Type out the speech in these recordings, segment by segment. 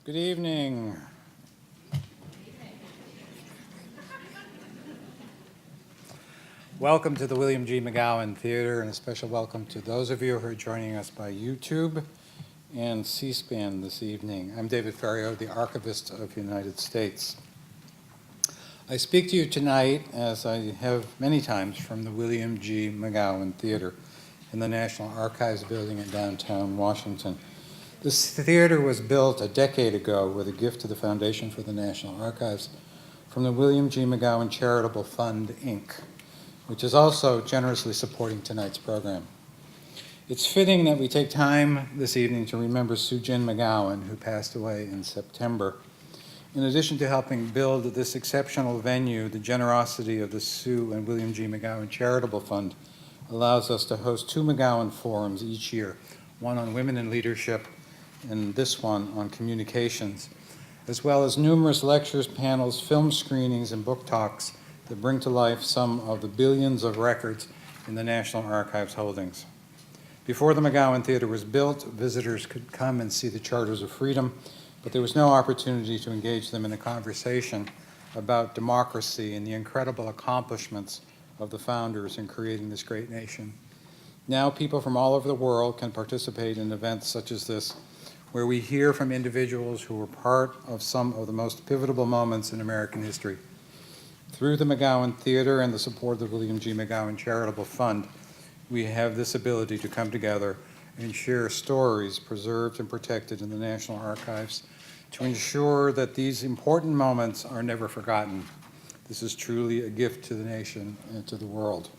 Good evening. Welcome to the William G. McGowan Theater, and a special welcome to those of you who are joining us by YouTube and C-SPAN this evening. I'm David Ferriero, the Archivist of the United States. I speak to you tonight, as I have many times, from the William G. McGowan Theater in the National Archives building in downtown Washington. This theater was built a decade ago with a gift to the Foundation for the National Archives from the William G. McGowan Charitable Fund, Inc., which is also generously supporting tonight's program. It's fitting that we take time this evening to remember Sue Gin McGowan, who passed away in September. In addition to helping build this exceptional venue, the generosity of the Sue and William G. McGowan Charitable Fund allows us to host two McGowan forums each year, one on women in leadership and this one on communications, as well as numerous lectures, panels, film screenings, and book talks that bring to life some of the billions of records in the National Archives holdings. Before the McGowan Theater was built, visitors could come and see the Charters of Freedom, but there was no opportunity to engage them in a conversation about democracy and the incredible accomplishments of the founders in creating this great nation. Now people from all over the world can participate in events such as this, where we hear from individuals who were part of some of the most pivotal moments in American history. Through the McGowan Theater and the support of the William G. McGowan Charitable Fund, we have this ability to come together and share stories preserved and protected in the National Archives to ensure that these important moments are never forgotten. This is truly a gift to the nation and to the world.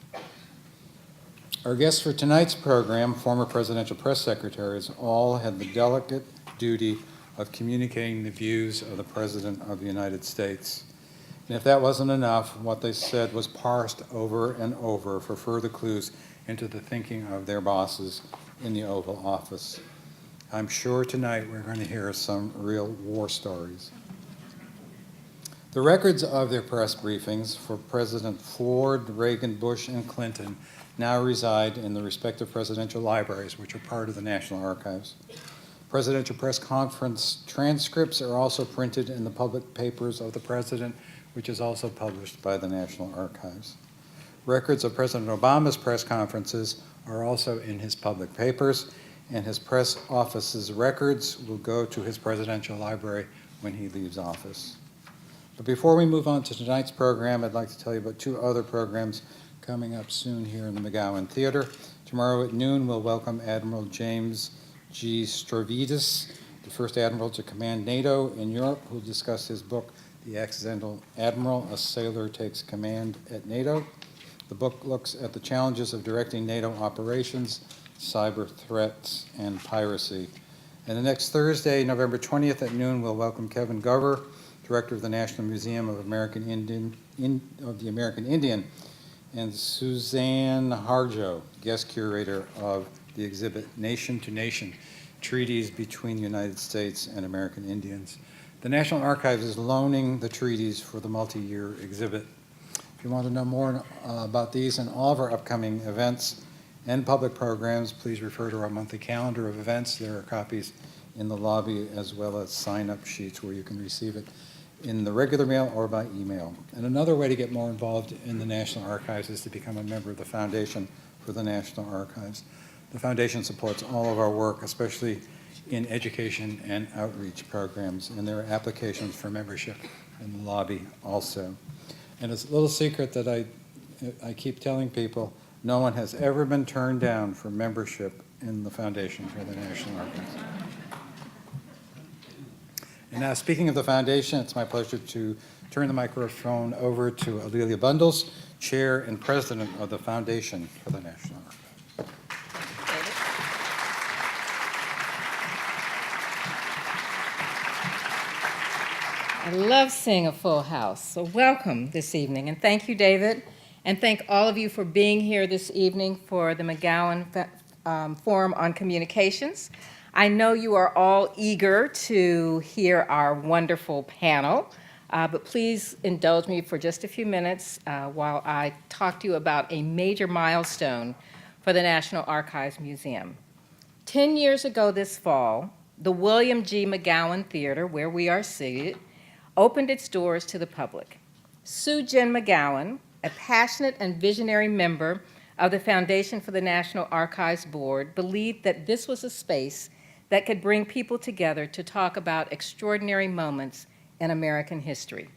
Our guests for tonight's program, former presidential press secretaries, all had the delicate duty of communicating the views of the President of the United States. And if that wasn't enough, what they said was parsed over and over for further clues into the thinking of their bosses in the Oval Office. I'm sure tonight we're going to hear some real war stories. The records of their press briefings for President Ford, Reagan, Bush, and Clinton now reside in the respective presidential libraries, which are part of the National Archives. Presidential press conference transcripts are also printed in the public papers of the President, which is also published by the National Archives. Records of President Obama's press conferences are also in his public papers, and his press office's records will go to his presidential library when he leaves office. But before we move on to tonight's program, I'd like to tell you about two other programs coming up soon here in the McGowan Theater. Tomorrow at noon, we'll welcome Admiral James G. Stavridis, the first admiral to command NATO in Europe, who'll discuss his book, The Accidental Admiral, A Sailor Takes Command at NATO. The book looks at the challenges of directing NATO operations, cyber threats, and piracy. And the next Thursday, November 20th at noon, we'll welcome Kevin Gover, Director of the National Museum of the American Indian, and Suzanne Harjo, Guest Curator of the exhibit Nation to Nation, Treaties Between the United States and American Indians. The National Archives is loaning the treaties for the multi-year exhibit. If you want to know more about these and all of our upcoming events and public programs, please refer to our monthly calendar of events. There are copies in the lobby as well as sign-up sheets where you can receive it in the regular mail or by email. And another way to get more involved in the National Archives is to become a member of the Foundation for the National Archives. The Foundation supports all of our work, especially in education and outreach programs, and there are applications for membership in the lobby also. And it's a little secret that I keep telling people, no one has ever been turned down for membership in the Foundation for the National Archives. And now, speaking of the Foundation, it's my pleasure to turn the microphone over to Alelia Bundles, Chair and President of the Foundation for the National Archives. I love seeing a full house, so welcome this evening. And thank you, David, and thank all of you for being here this evening for the McGowan Forum on Communications. I know you are all eager to hear our wonderful panel, but please indulge me for just a few minutes while I talk to you about a major milestone for the National Archives Museum. 10 years ago this fall, the William G. McGowan Theater, where we are seated, opened its doors to the public. Sue Gin McGowan, a passionate and visionary member of the Foundation for the National Archives Board, believed that this was a space that could bring people together to talk about extraordinary moments in American history.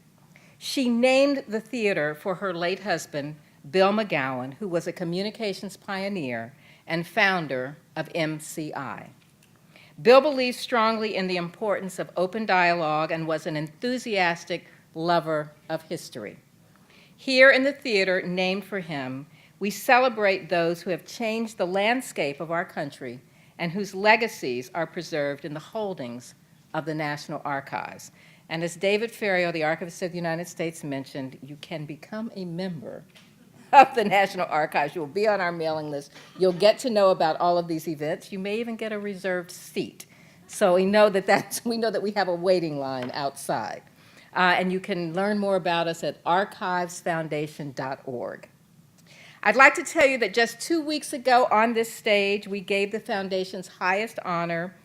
She named the theater for her late husband, Bill McGowan, who was a communications pioneer and founder of MCI. Bill believed strongly in the importance of open dialogue and was an enthusiastic lover of history. Here in the theater named for him, we celebrate those who have changed the landscape of our country and whose legacies are preserved in the holdings of the National Archives. And as David Ferriero, the Archivist of the United States, mentioned, you can become a member of the National Archives. You'll be on our mailing list. You'll get to know about all of these events. You may even get a reserved seat. So we know that we have a waiting line outside. And you can learn more about us at archivesfoundation.org. I'd like to tell you that just 2 weeks ago on this stage, we gave the Foundation's highest honor,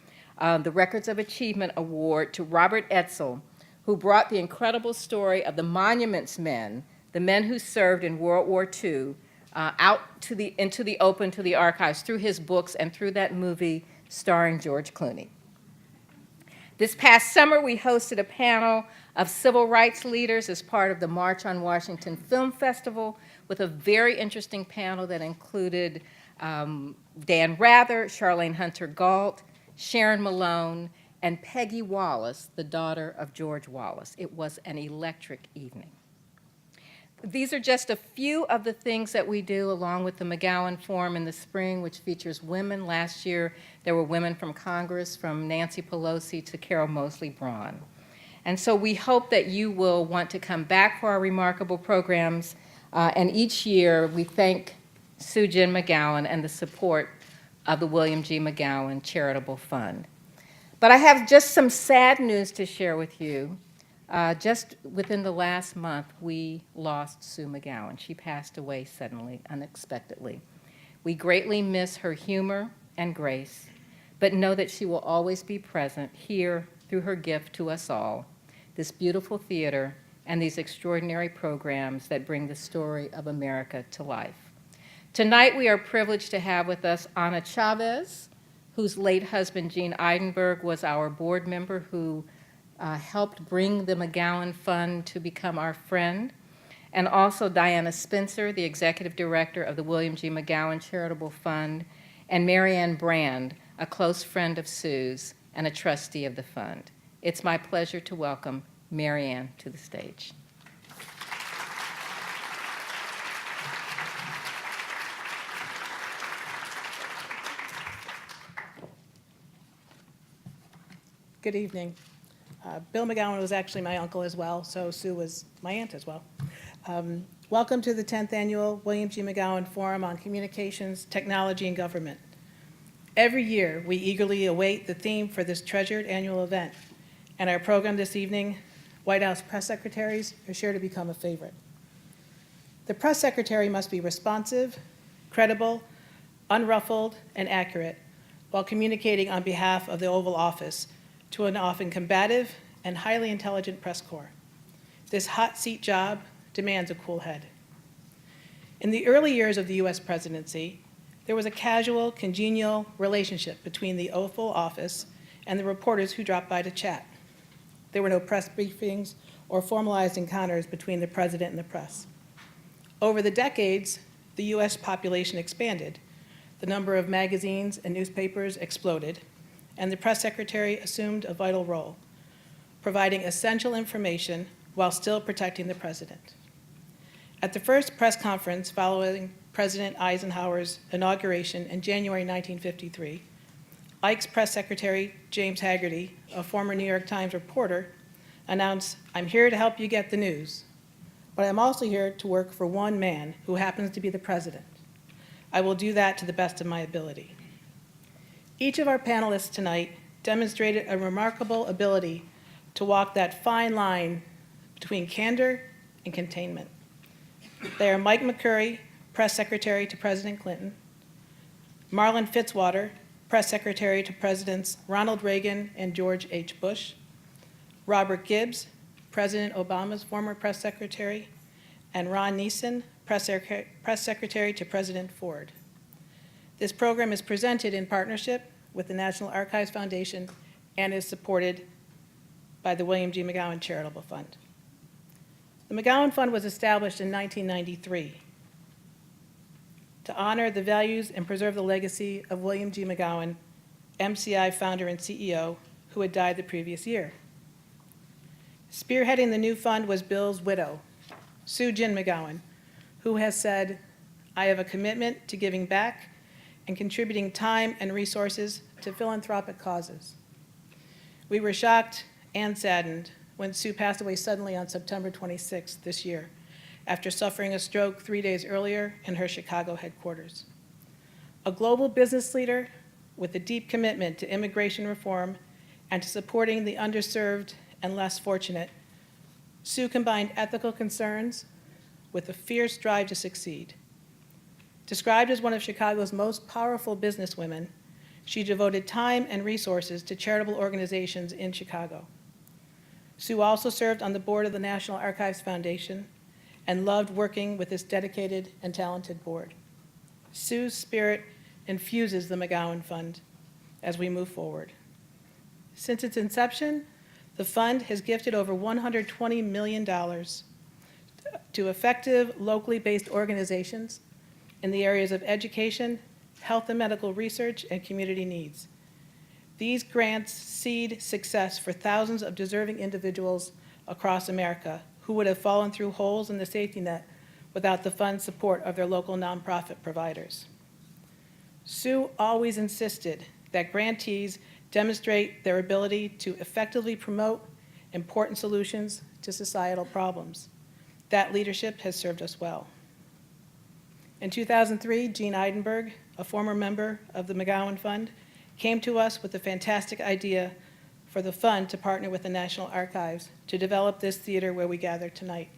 the Records of Achievement Award, to Robert Etzel, who brought the incredible story of the Monuments Men, the men who served in World War II, into the open, to the archives, through his books and through that movie starring George Clooney. This past summer, we hosted a panel of civil rights leaders as part of the March on Washington Film Festival, with a very interesting panel that included Dan Rather, Charlene Hunter Galt, Sharon Malone, and Peggy Wallace, the daughter of George Wallace. It was an electric evening. These are just a few of the things that we do along with the McGowan Forum in the spring, which features women. Last year, there were women from Congress, from Nancy Pelosi to Carol Moseley Braun. And so we hope that you will want to come back for our remarkable programs. And each year, we thank Sue Gin McGowan and the support of the William G. McGowan Charitable Fund. But I have just some sad news to share with you. Just within the last month, we lost Sue McGowan. She passed away suddenly, unexpectedly. We greatly miss her humor and grace, but know that she will always be present here through her gift to us all, this beautiful theater and these extraordinary programs that bring the story of America to life. Tonight, we are privileged to have with us Ana Chavez, whose late husband, Gene Eidenberg, was our board member who helped bring the McGowan Fund to become our friend, and also Diana Spencer, the executive director of the William G. McGowan Charitable Fund, and Marianne Brand, a close friend of Sue's and a trustee of the fund. It's my pleasure to welcome Marianne to the stage. Good evening. Bill McGowan was actually my uncle as well, so Sue was my aunt as well. Welcome to the 10th Annual William G. McGowan Forum on Communications, Technology, and Government. Every year, we eagerly await the theme for this treasured annual event, and our program this evening, White House Press Secretaries, are sure to become a favorite. The press secretary must be responsive, credible, unruffled, and accurate while communicating on behalf of the Oval Office to an often combative and highly intelligent press corps. This hot seat job demands a cool head. In the early years of the US presidency, there was a casual, congenial relationship between the Oval Office and the reporters who dropped by to chat. There were no press briefings or formalized encounters between the president and the press. Over the decades, the US population expanded, the number of magazines and newspapers exploded, and the press secretary assumed a vital role, providing essential information while still protecting the president. At the first press conference following President Eisenhower's inauguration in January 1953, Ike's press secretary, James Haggerty, a former New York Times reporter, announced, "I'm here to help you get the news, but I'm also here to work for one man who happens to be the president. I will do that to the best of my ability." Each of our panelists tonight demonstrated a remarkable ability to walk that fine line between candor and containment. They are Mike McCurry, press secretary to President Clinton, Marlin Fitzwater, Press Secretary to Presidents Ronald Reagan and George H. Bush, Robert Gibbs, President Obama's former press secretary, and Ron Nessen, Press Secretary to President Ford. This program is presented in partnership with the National Archives Foundation and is supported by the William G. McGowan Charitable Fund. The McGowan Fund was established in 1993 to honor the values and preserve the legacy of William G. McGowan, MCI founder and CEO, who had died the previous year. Spearheading the new fund was Bill's widow, Sue Gin McGowan, who has said, "I have a commitment to giving back and contributing time and resources to philanthropic causes." We were shocked and saddened when Sue passed away suddenly on September 26th this year, after suffering a stroke 3 days earlier in her Chicago headquarters. A global business leader with a deep commitment to immigration reform and to supporting the underserved and less fortunate, Sue combined ethical concerns with a fierce drive to succeed. Described as one of Chicago's most powerful businesswomen, she devoted time and resources to charitable organizations in Chicago. Sue also served on the board of the National Archives Foundation and loved working with this dedicated and talented board. Sue's spirit infuses the McGowan Fund as we move forward. Since its inception, the fund has gifted over $120 million to effective, locally based organizations in the areas of education, health and medical research, and community needs. These grants seed success for thousands of deserving individuals across America who would have fallen through holes in the safety net without the fund's support of their local nonprofit providers. Sue always insisted that grantees demonstrate their ability to effectively promote important solutions to societal problems. That leadership has served us well. In 2003, Gene Eidenberg, a former member of the McGowan Fund, came to us with a fantastic idea for the fund to partner with the National Archives to develop this theater where we gather tonight.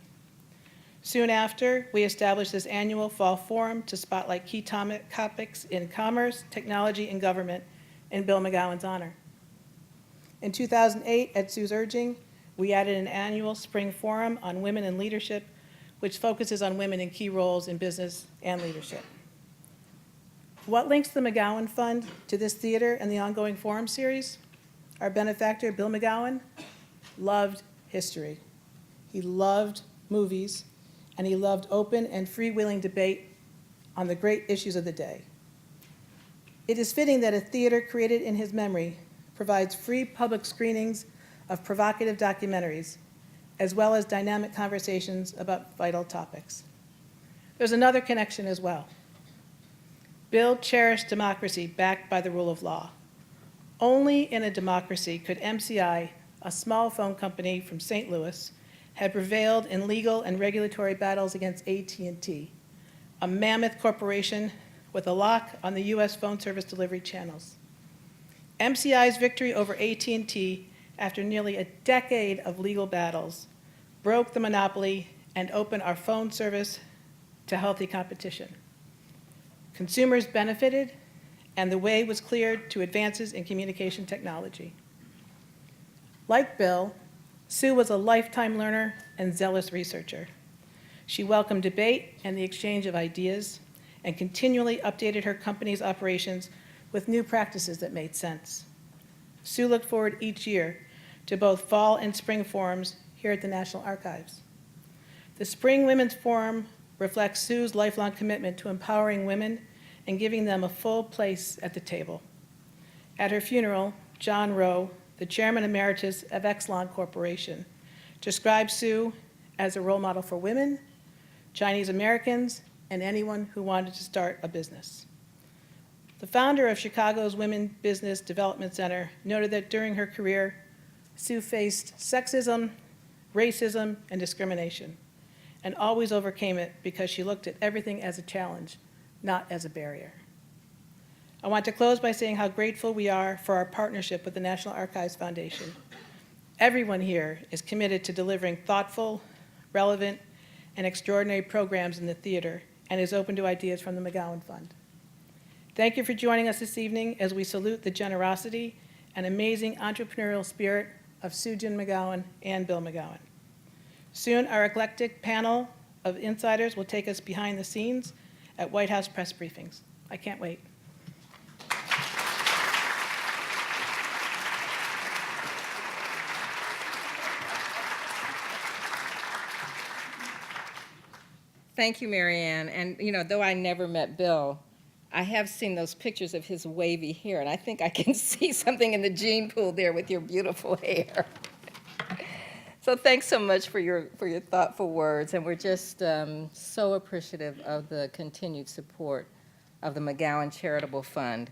Soon after, we established this annual fall forum to spotlight key topics in commerce, technology, and government in Bill McGowan's honor. In 2008, at Sue's urging, we added an annual spring forum on women in leadership, which focuses on women in key roles in business and leadership. What links the McGowan Fund to this theater and the ongoing forum series? Our benefactor, Bill McGowan, loved history. He loved movies, and he loved open and freewheeling debate on the great issues of the day. It is fitting that a theater created in his memory provides free public screenings of provocative documentaries, as well as dynamic conversations about vital topics. There's another connection as well. Bill cherished democracy backed by the rule of law. Only in a democracy could MCI, a small phone company from St. Louis, have prevailed in legal and regulatory battles against AT&T, a mammoth corporation with a lock on the US phone service delivery channels. MCI's victory over AT&T after nearly a decade of legal battles broke the monopoly and opened our phone service to healthy competition. Consumers benefited, and the way was cleared to advances in communication technology. Like Bill, Sue was a lifetime learner and zealous researcher. She welcomed debate and the exchange of ideas, and continually updated her company's operations with new practices that made sense. Sue looked forward each year to both fall and spring forums here at the National Archives. The Spring Women's Forum reflects Sue's lifelong commitment to empowering women and giving them a full place at the table. At her funeral, John Rowe, the chairman emeritus of Exelon Corporation, described Sue as a role model for women, Chinese Americans, and anyone who wanted to start a business. The founder of Chicago's Women Business Development Center noted that during her career, Sue faced sexism, racism, and discrimination, and always overcame it because she looked at everything as a challenge, not as a barrier. I want to close by saying how grateful we are for our partnership with the National Archives Foundation. Everyone here is committed to delivering thoughtful, relevant, and extraordinary programs in the theater and is open to ideas from the McGowan Fund. Thank you for joining us this evening as we salute the generosity and amazing entrepreneurial spirit of Sue Gin McGowan and Bill McGowan. Soon, our eclectic panel of insiders will take us behind the scenes at White House press briefings. I can't wait. Thank you, Marianne. And, you know, though I never met Bill, I have seen those pictures of his wavy hair, and I think I can see something in the gene pool there with your beautiful hair. So thanks so much for your thoughtful words, and we're just so appreciative of the continued support of the McGowan Charitable Fund.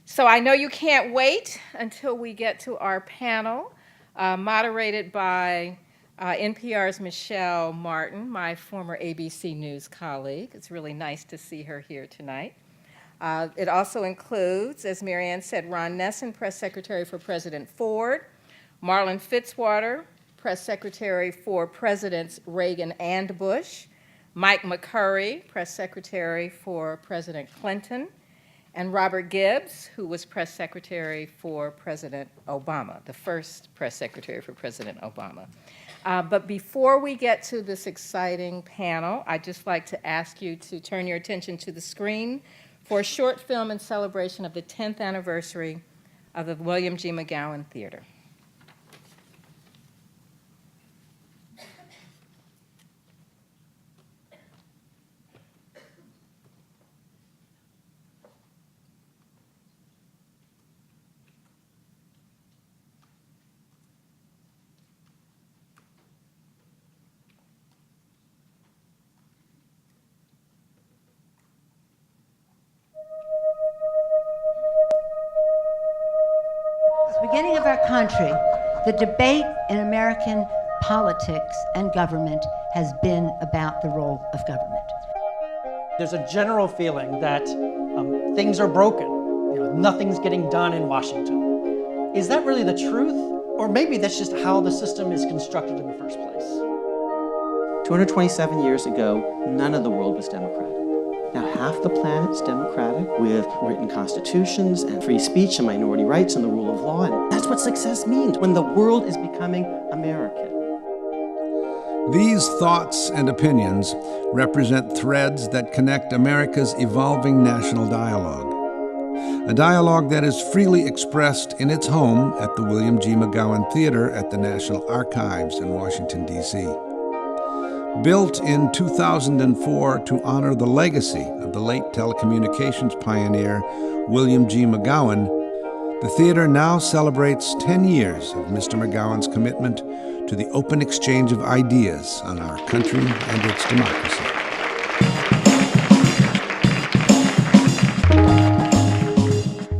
So I know you can't wait until we get to our panel, moderated by NPR's Michel Martin, my former ABC News colleague. It's really nice to see her here tonight. It also includes, as Marianne said, Ron Nessen, Press Secretary for President Ford, Marlin Fitzwater, Press Secretary for Presidents Reagan and Bush, Mike McCurry, Press Secretary for President Clinton, and Robert Gibbs, who was Press Secretary for President Obama, the first Press Secretary for President Obama. But before we get to this exciting panel, I'd just like to ask you to turn your attention to the screen for a short film in celebration of the 10th anniversary of the William G. McGowan Theater. Beginning of our country, the debate in American politics and government has been about the role of government. There's a general feeling that things are broken. You know, nothing's getting done in Washington. Is that really the truth? Or maybe that's just how the system is constructed in the first place. 227 years ago, none of the world was democratic. Now half the planet's democratic with written constitutions and free speech and minority rights and the rule of law. And that's what success means when the world is becoming American. These thoughts and opinions represent threads that connect America's evolving national dialogue. A dialogue that is freely expressed in its home at the William G. McGowan Theater at the National Archives in Washington, D.C. Built in 2004 to honor the legacy of the late telecommunications pioneer William G. McGowan, the theater now celebrates 10 years of Mr. McGowan's commitment to the open exchange of ideas on our country and its democracy.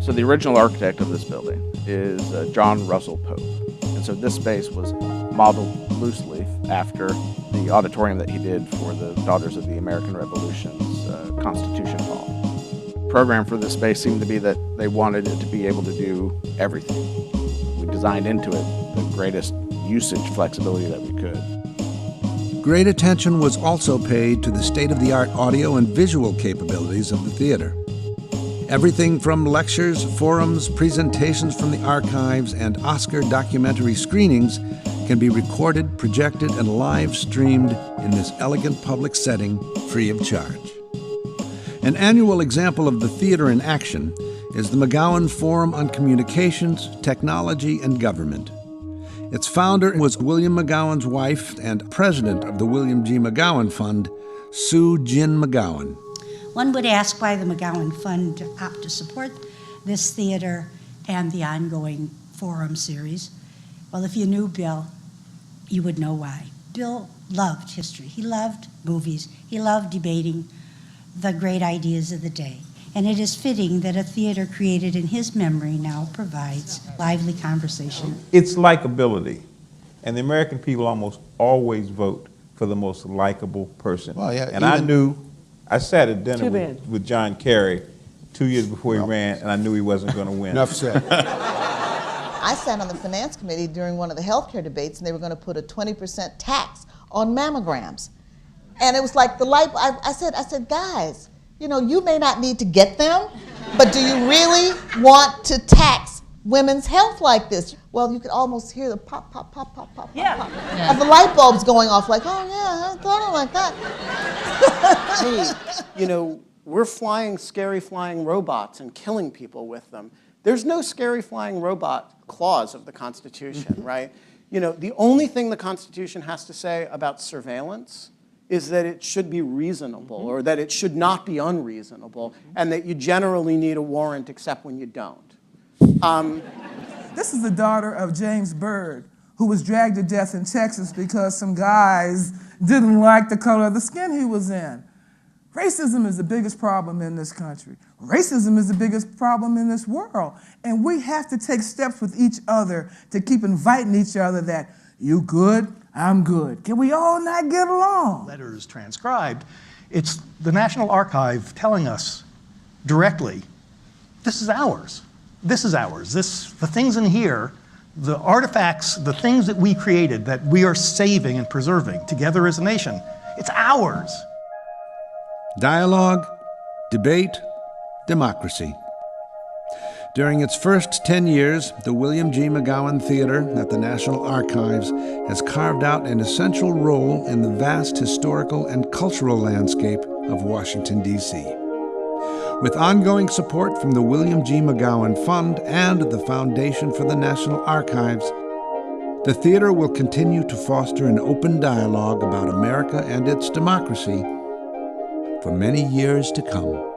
So the original architect of this building is John Russell Pope. And so this space was modeled loosely after the auditorium that he did for the Daughters of the American Revolution's Constitution Hall. The program for this space seemed to be that they wanted it to be able to do everything. We designed into it the greatest usage flexibility that we could. Great attention was also paid to the state-of-the-art audio and visual capabilities of the theater. Everything from lectures, forums, presentations from the archives, and Oscar documentary screenings can be recorded, projected, and live-streamed in this elegant public setting free of charge. An annual example of the theater in action is the McGowan Forum on Communications, Technology, and Government. Its founder was William McGowan's wife and president of the William G. McGowan Fund, Sue Gin McGowan. One would ask why the McGowan Fund opted to support this theater and the ongoing forum series. Well, if you knew Bill, you would know why. Bill loved history. He loved movies. He loved debating the great ideas of the day. And it is fitting that a theater created in his memory now provides lively conversation. It's likability. And the American people almost always vote for the most likable person. Well, yeah, and I sat at dinner with John Kerry 2 years before he ran, and I knew he wasn't going to win. Enough said. I sat on the finance committee during one of the healthcare debates, and they were going to put a 20% tax on mammograms. And it was like the light, I said, guys, you know, you may not need to get them, But do you really want to tax women's health like this? Well, you could almost hear the pop, pop, pop, pop, pop, Yeah. pop, pop of the light bulbs going off like, oh yeah, I thought it like that. Hey, you know, we're flying scary flying robots and killing people with them. There's no scary flying robot clause of the Constitution, right? You know, the only thing the Constitution has to say about surveillance is that it should be reasonable, or that it should not be unreasonable, and that you generally need a warrant except when you don't. This is the daughter of James Byrd, who was dragged to death in Texas because some guys didn't like the color of the skin he was in. Racism is the biggest problem in this country. Racism is the biggest problem in this world. And we have to take steps with each other to keep inviting each other that, you good, I'm good. Can we all not get along? Letters transcribed. It's the National Archive telling us directly, this is ours. This is ours. The things in here, the artifacts, the things that we created, that we are saving and preserving together as a nation, it's ours. Dialogue, debate, democracy. During its first 10 years, the William G. McGowan Theater at the National Archives has carved out an essential role in the vast historical and cultural landscape of Washington, D.C. With ongoing support from the William G. McGowan Fund and the Foundation for the National Archives, the theater will continue to foster an open dialogue about America and its democracy for many years to come.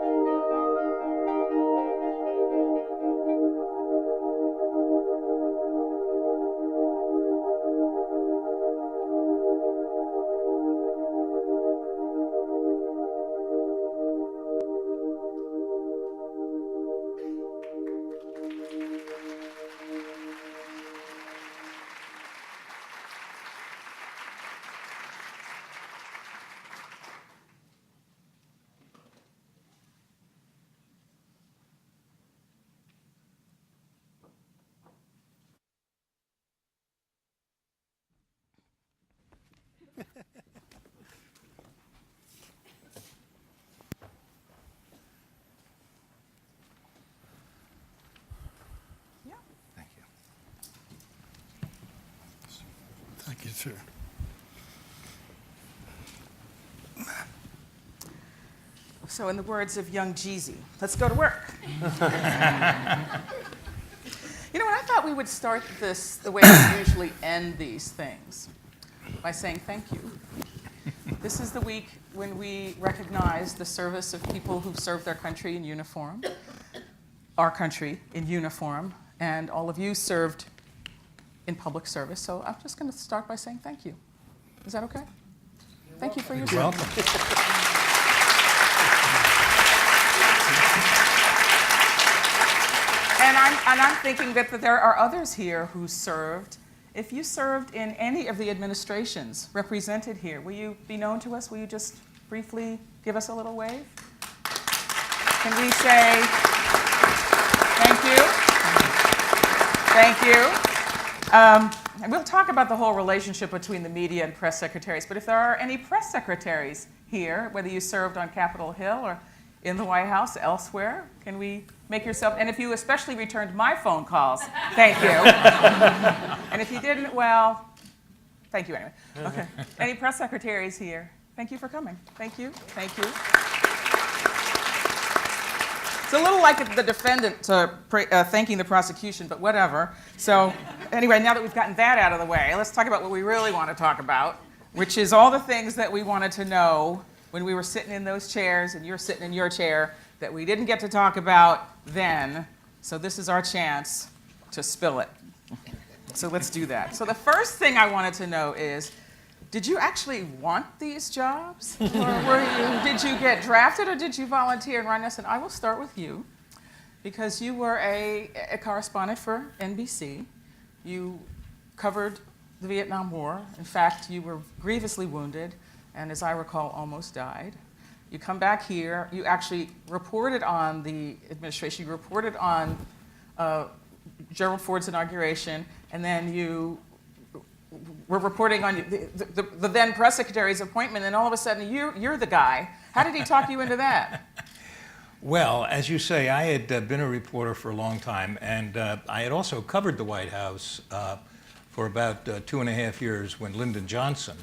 Thank you, sir. So in the words of young Jeezy, let's go to work. You know what, I thought we would start this the way we usually end these things, by saying thank you. This is the week when we recognize the service of people who've served their country in uniform, our country in uniform, and all of you served in public service. So I'm just going to start by saying thank you. Is that okay? Thank you for your service. Welcome. And I'm thinking that there are others here who served. If you served in any of the administrations represented here, will you be known to us? Will you just briefly give us a little wave? Can we say thank you? Thank you. And we'll talk about the whole relationship between the media and press secretaries, but if there are any press secretaries here, whether you served on Capitol Hill or in the White House, elsewhere, can we make yourself, and if you especially returned my phone calls, thank you. And if you didn't, well, thank you anyway. Okay. Any press secretaries here? Thank you for coming. Thank you. Thank you. It's a little like the defendant thanking the prosecution, but whatever. So anyway, now that we've gotten that out of the way, let's talk about what we really want to talk about, which is all the things that we wanted to know when we were sitting in those chairs and you're sitting in your chair that we didn't get to talk about then. So this is our chance to spill it. So let's do that. So the first thing I wanted to know is, did you actually want these jobs? Or did you get drafted, or did you volunteer? And Ron Nessen, I will start with you, because you were a correspondent for NBC. You covered the Vietnam War. In fact, you were grievously wounded, and as I recall, almost died. You come back here, you actually reported on the administration, you reported on Gerald Ford's inauguration, and then you were reporting on the then press secretary's appointment, and all of a sudden you're the guy. How did he talk you into that? Well, as you say, I had been a reporter for a long time, and I had also covered the White House for about 2.5 years when Lyndon Johnson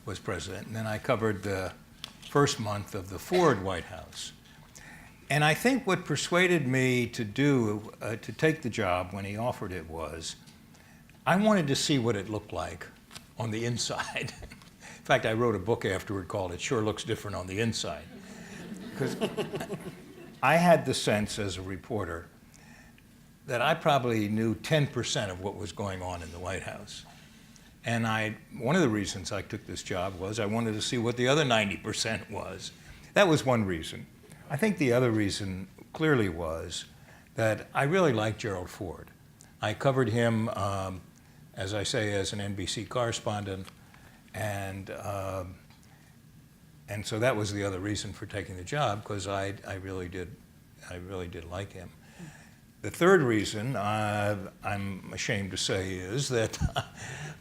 was president, and then I covered the first month of the Ford White House. And I think what persuaded me to take the job when he offered it was, I wanted to see what it looked like on the inside. In fact, I wrote a book afterward called It Sure Looks Different on the Inside. Because I had the sense as a reporter that I probably knew 10% of what was going on in the White House. And one of the reasons I took this job was I wanted to see what the other 90% was. That was one reason. I think the other reason clearly was that I really liked Gerald Ford. I covered him, as I say, as an NBC correspondent, and so that was the other reason for taking the job, because I really did like him. The third reason, I'm ashamed to say, is that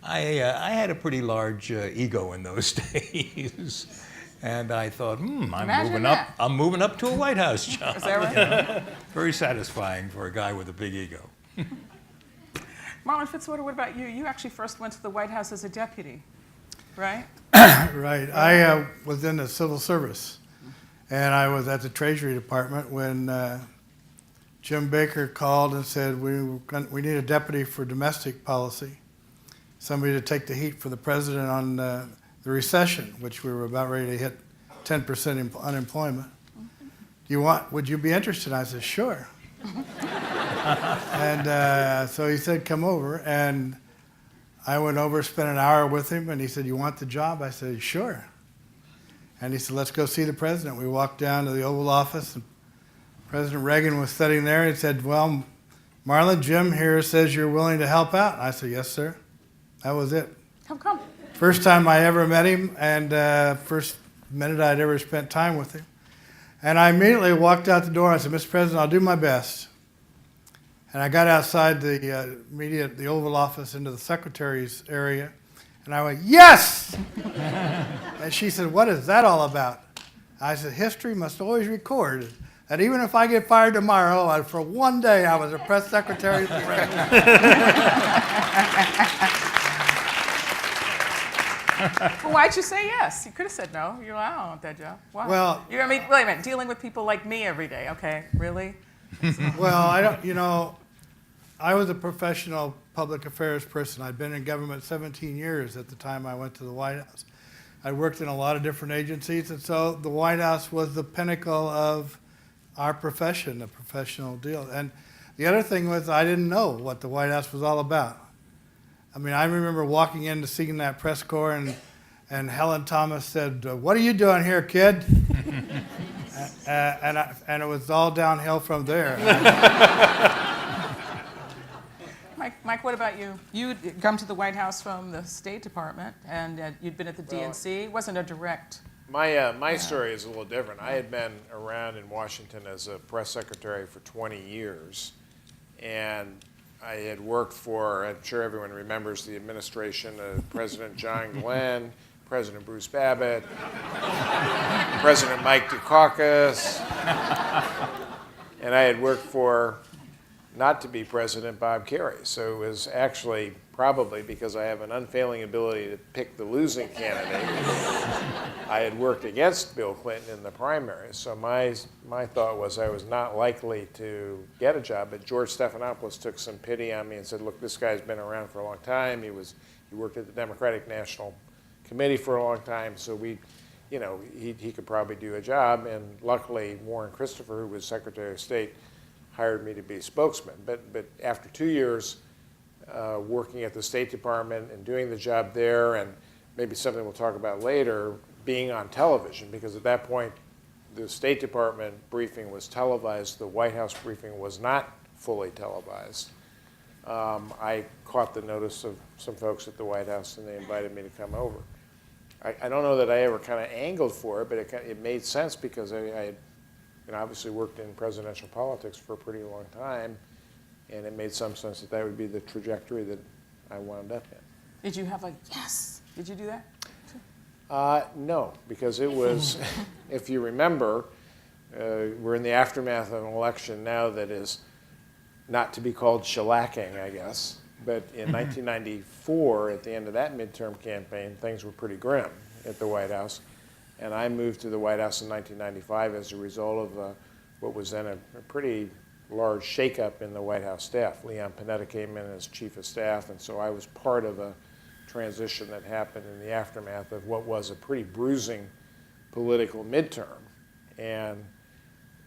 I had a pretty large ego in those days. And I thought, I'm moving up to a White House job. Is that right? You know? Very satisfying for a guy with a big ego. Marlin Fitzwater, what about you? You actually first went to the White House as a deputy, right? Right. I was in the civil service, and I was at the Treasury Department when Jim Baker called and said, we need a deputy for domestic policy, somebody to take the heat for the president on the recession, which we were about ready to hit 10% unemployment. Would you be interested? I said, sure. And so he said, come over. And I went over, spent an hour with him, and he said, you want the job? I said, sure. And he said, let's go see the president. We walked down to the Oval Office, and President Reagan was sitting there. He said, well, Marlin, Jim here says you're willing to help out. I said, yes, sir. That was it. How come? First time I ever met him, and first minute I'd ever spent time with him. And I immediately walked out the door. I said, Mr. President, I'll do my best. And I got outside the Oval Office into the Secretaries area, and I went, yes! And she said, what is that all about? I said, history must always record that even if I get fired tomorrow, for one day I was a press secretary of the Well, why'd you say yes? You could have said no. You're like, I don't want that job. Why? Well, wait a minute, dealing with people like me every day. Okay, really? Well, I was a professional public affairs person. I'd been in government 17 years at the time I went to the White House. I worked in a lot of different agencies, and so the White House was the pinnacle of our profession, the professional deal. And the other thing was I didn't know what the White House was all about. I mean, I remember walking in to see that press corps, and Helen Thomas said, what are you doing here, kid? And it was all downhill from there. Mike, what about you? You'd come to the White House from the State Department, and you'd been at the DNC. It wasn't a direct... My story is a little different. I had been around in Washington as a press secretary for 20 years, and I had worked for, I'm sure everyone remembers the administration of President John Glenn, President Bruce Babbitt, President Mike Dukakis, and I had worked for, not to be president, Bob Kerrey. So it was actually probably because I have an unfailing ability to pick the losing candidate. I had worked against Bill Clinton in the primary, so my thought was I was not likely to get a job, but George Stephanopoulos took some pity on me and said, look, this guy's been around for a long time. He worked at the Democratic National Committee for a long time, so he could probably do a job, and luckily Warren Christopher, who was Secretary of State, hired me to be spokesman. But after 2 years working at the State Department and doing the job there, and maybe something we'll talk about later, being on television, because at that point the State Department briefing was televised, the White House briefing was not fully televised. I caught the notice of some folks at the White House, and they invited me to come over. I don't know that I ever kind of angled for it, but it made sense because I had obviously worked in presidential politics for a pretty long time, and it made some sense that would be the trajectory that I wound up in. Did you have a yes? Did you do that? No, because it was, if you remember, We're in the aftermath of an election now that is not to be called shellacking, I guess. But in 1994, at the end of that midterm campaign, things were pretty grim at the White House. And I moved to the White House in 1995 as a result of what was then a pretty large shakeup in the White House staff. Leon Panetta came in as chief of staff, and so I was part of a transition that happened in the aftermath of what was a pretty bruising political midterm, and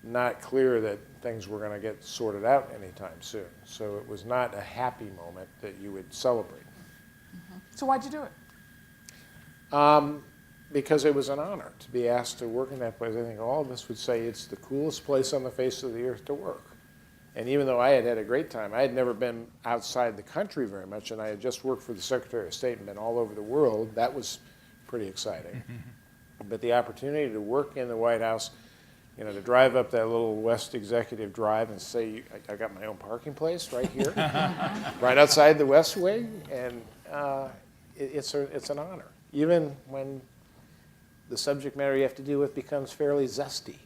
not clear that things were going to get sorted out anytime soon. So it was not a happy moment that you would celebrate. So why'd you do it? Because it was an honor to be asked to work in that place. I think all of us would say it's the coolest place on the face of the earth to work. And even though I had had a great time, I had never been outside the country very much, and I had just worked for the Secretary of State and been all over the world. That was pretty exciting. But the opportunity to work in the White House, you know, to drive up that little West Executive Drive and say, I got my own parking place right here, right outside the West Wing, and it's an honor, even when the subject matter you have to deal with becomes fairly zesty.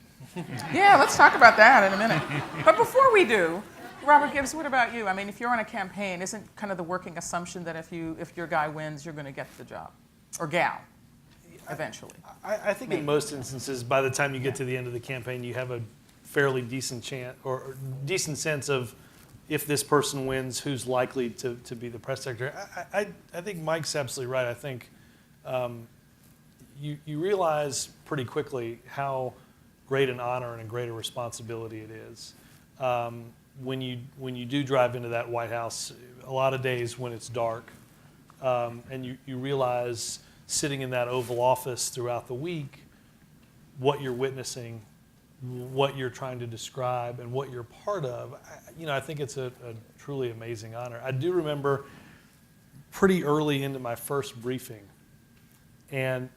Yeah, let's talk about that in a minute. But before we do, Robert Gibbs, what about you? I mean, if you're on a campaign, isn't kind of the working assumption that if your guy wins, you're going to get the job, or gal, eventually? I think in most instances, by the time you get to the end of the campaign, you have a fairly decent chance or decent sense of if this person wins, who's likely to be the press secretary. I think Mike's absolutely right. I think you realize pretty quickly how great an honor and a great a responsibility it is. When you do drive into that White House, a lot of days when it's dark, and you realize sitting in that Oval Office throughout the week, what you're witnessing, what you're trying to describe, and what you're part of. I think it's a truly amazing honor. I do remember pretty early into my first briefing, and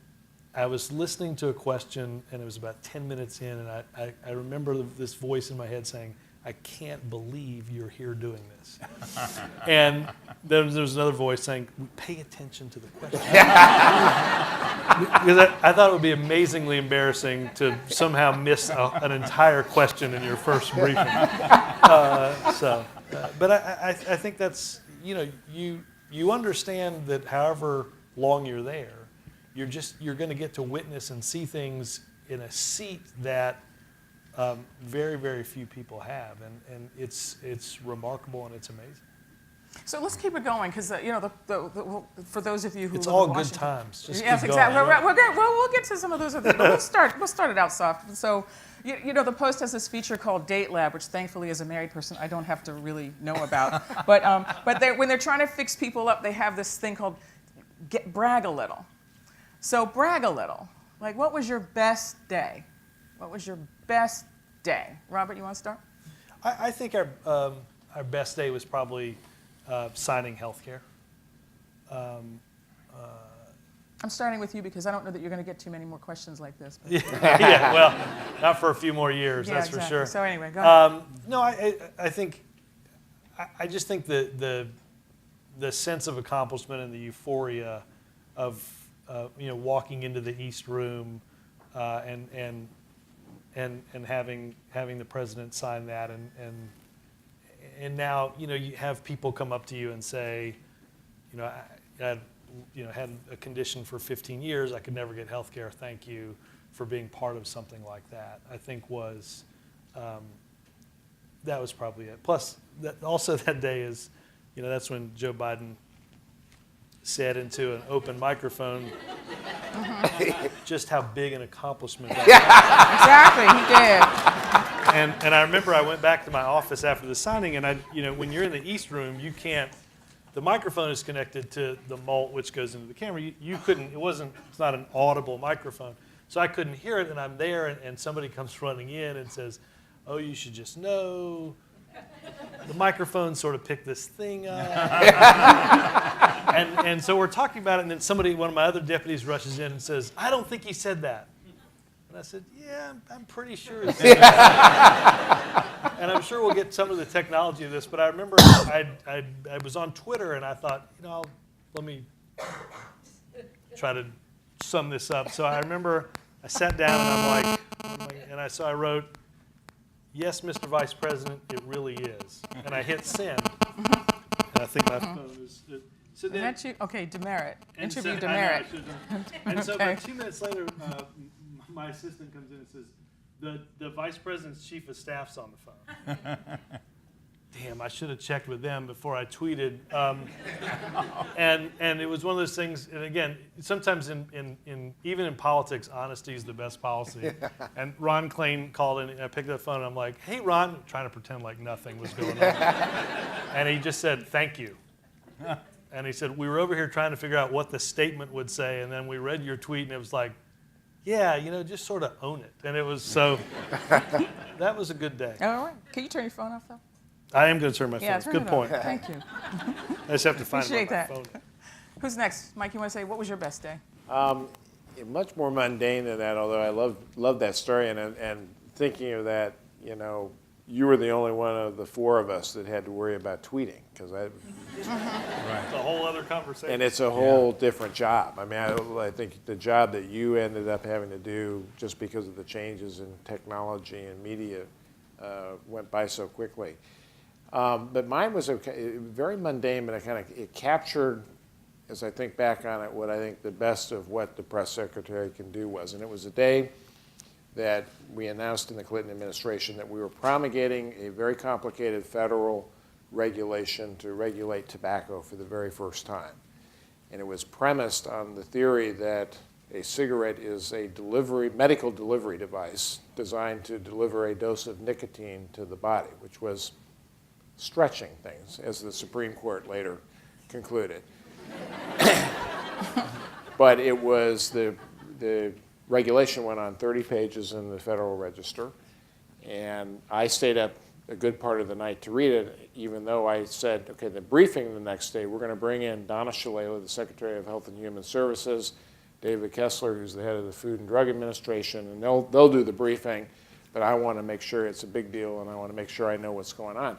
I was listening to a question, and it was about 10 minutes in, and I remember this voice in my head saying, I can't believe you're here doing this. And then there was another voice saying, pay attention to the question. Because I thought it would be amazingly embarrassing to somehow miss an entire question in your first briefing. But I think that's, you understand that however long you're there, you're going to get to witness and see things in a seat that very, very few people have, and it's remarkable and it's amazing. So let's keep it going, because for those of you who it's live all in good Washington, times. Just yes, keep exactly. going. We'll get to some of those other. But we'll start it out soft. So, the Post has this feature called Date Lab, which thankfully, as a married person, I don't have to really know about. But when they're trying to fix people up, they have this thing called brag a little. So brag a little. Like, what was your best day? What was your best day? Robert, you want to start? I think our best day was probably signing health care. I'm starting with you because I don't know that you're going to get too many more questions like this. Yeah, well, not for a few more years, that's exactly. for sure. So anyway, go ahead. No, I think, I just think the sense of accomplishment and the euphoria of walking into the East Room and having the president sign that, and now you have people come up to you and say, I had a condition for 15 years, I could never get health care, thank you for being part of something like that. I think that was probably it. Plus, that day is, that's when Joe Biden said into an open microphone just how big an accomplishment that was. Exactly, he did. And I remember I went back to my office after the signing, and when you're in the East Room, you can't. The microphone is connected to the mult, which goes into the camera. You couldn't. It's not an audible microphone, so I couldn't hear it. And I'm there, and somebody comes running in and says, "Oh, you should just know, the microphone sort of picked this thing up." and so we're talking about it, and then one of my other deputies rushes in and says, "I don't think he said that." And I said, "Yeah, I'm pretty sure he said that." And I'm sure we'll get some of the technology of this, but I remember I was on Twitter and I thought, let me try to sum this up. So I remember I sat down and I'm like, and I so I wrote, "Yes, Mr. Vice President, it really is." And I hit send. And I think my phone is. So then, Is that you? Okay, demerit. and so- Interview I know, I demerit. should've done. And so about 2 minutes later, my assistant comes in and says, the Vice President's Chief of Staff's on the phone. Damn, I should have checked with them before I tweeted. And it was one of those things, and again, sometimes even in politics, honesty is the best policy. And Ron Klain called in, and I picked up the phone, and I'm like, "Hey, Ron," trying to pretend like nothing was going on. And he just said, "Thank you." And he said, "We were over here trying to figure out what the statement would say, and then we read your tweet, and it was like, yeah, just sort of own it." And it was so, that was a good day. All right. Can you turn your phone off, though? I am going to turn my phone Yeah, off. turn Good it point. off. Thank you. I just have to find Appreciate my that. phone. Who's next? Mike, you want to say, what was your best day? Much more mundane than that, although I love that story, and thinking of that, you were the only one of the four of us that had to worry about tweeting, because It's a whole other conversation. and it's a whole different job. I mean, I think the job that you ended up having to do, just because of the changes in technology and media, went by so quickly. But mine was very mundane, but it captured, as I think back on it, what I think the best of what the press secretary can do was. And it was a day that we announced in the Clinton administration that we were promulgating a very complicated federal regulation to regulate tobacco for the very first time. And it was premised on the theory that a cigarette is a medical delivery device designed to deliver a dose of nicotine to the body, which was stretching things, as the Supreme Court later concluded. But it was the regulation went on 30 pages in the Federal Register, and I stayed up a good part of the night to read it, even though I said, okay, the briefing the next day, we're going to bring in Donna Shalala, the Secretary of Health and Human Services, David Kessler, who's the head of the Food and Drug Administration, and they'll do the briefing, but I want to make sure it's a big deal, and I want to make sure I know what's going on.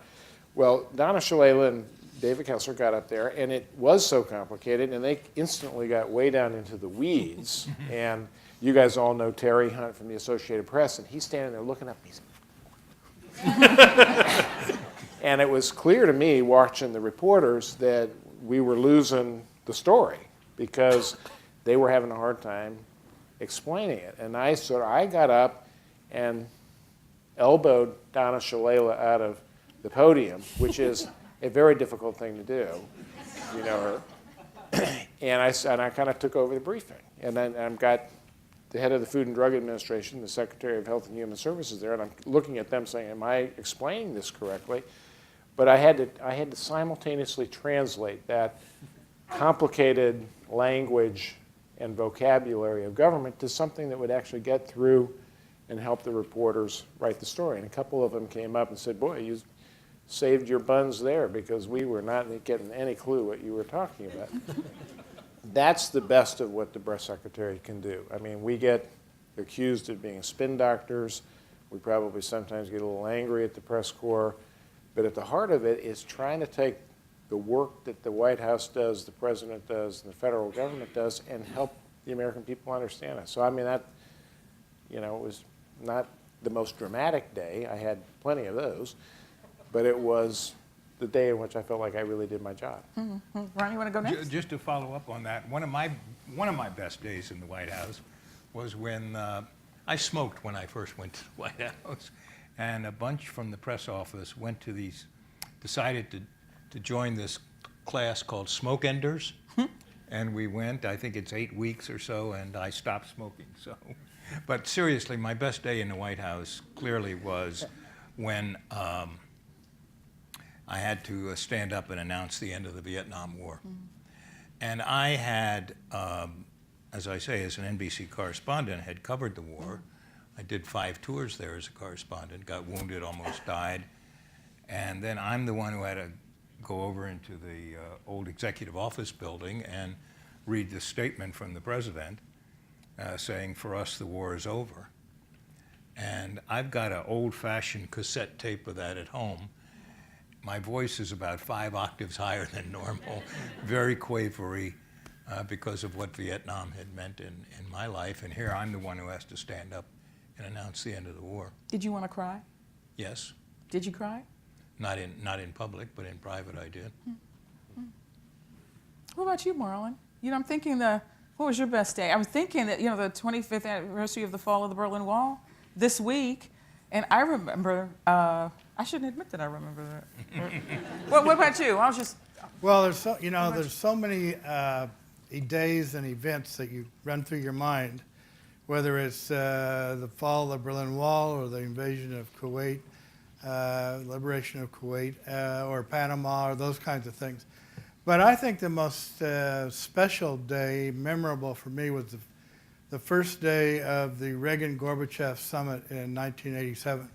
Well, Donna Shalala and David Kessler got up there, and it was so complicated, and they instantly got way down into the weeds. And you guys all know Terry Hunt from the Associated Press, and he's standing there looking up. And it was clear to me, watching the reporters, that we were losing the story because they were having a hard time explaining it. And I got up and elbowed Donna Shalala out of the podium, which is a very difficult thing to do. You know her. And I kind of took over the briefing. And then I've got the head of the Food and Drug Administration, the Secretary of Health and Human Services there, and I'm looking at them saying, am I explaining this correctly? But I had to simultaneously translate that complicated language and vocabulary of government to something that would actually get through and help the reporters write the story. And a couple of them came up and said, boy, you saved your buns there, because we were not getting any clue what you were talking about. That's the best of what the press secretary can do. I mean, we get accused of being spin doctors. We probably sometimes get a little angry at the press corps. But at the heart of it is trying to take the work that the White House does, the president does, and the federal government does, and help the American people understand it. So, I mean, that, it was not the most dramatic day. I had plenty of those. But it was the day in which I felt like I really did my job. Mm-hmm. Ron, you want to go next? Just to follow up on that, one of my best days in the White House was when I smoked when I first went to the White House, and a bunch from the press office decided to join this class called Smoke Enders, and we went. I think it's 8 weeks or so, and I stopped smoking. So, but seriously, my best day in the White House clearly was when I had to stand up and announce the end of the Vietnam War. Mm-hmm. And I had, as I say, as an NBC correspondent, had covered the war. I did 5 tours there as a correspondent, got wounded, almost died. And then I'm the one who had to go over into the old executive office building and read the statement from the president saying, for us, the war is over. And I've got an old-fashioned cassette tape of that at home. My voice is about 5 octaves higher than normal, very quavery, because of what Vietnam had meant in my life. And here I'm the one who has to stand up and announced the end of the war. Did you want to cry? Yes, Did you cry? not in public, but in private I did. What about you, Marlin? You know, I'm thinking what was your best day? I was thinking that, you know, the 25th anniversary of the fall of the Berlin Wall this week, and I remember, I shouldn't admit that I remember that. What about you? I was just... Well, there's so many days and events that you run through your mind, whether it's the fall of the Berlin Wall or the invasion of Kuwait, liberation of Kuwait, or Panama, or those kinds of things. But I think the most special day, memorable for me, was the first day of the Reagan-Gorbachev summit in 1987.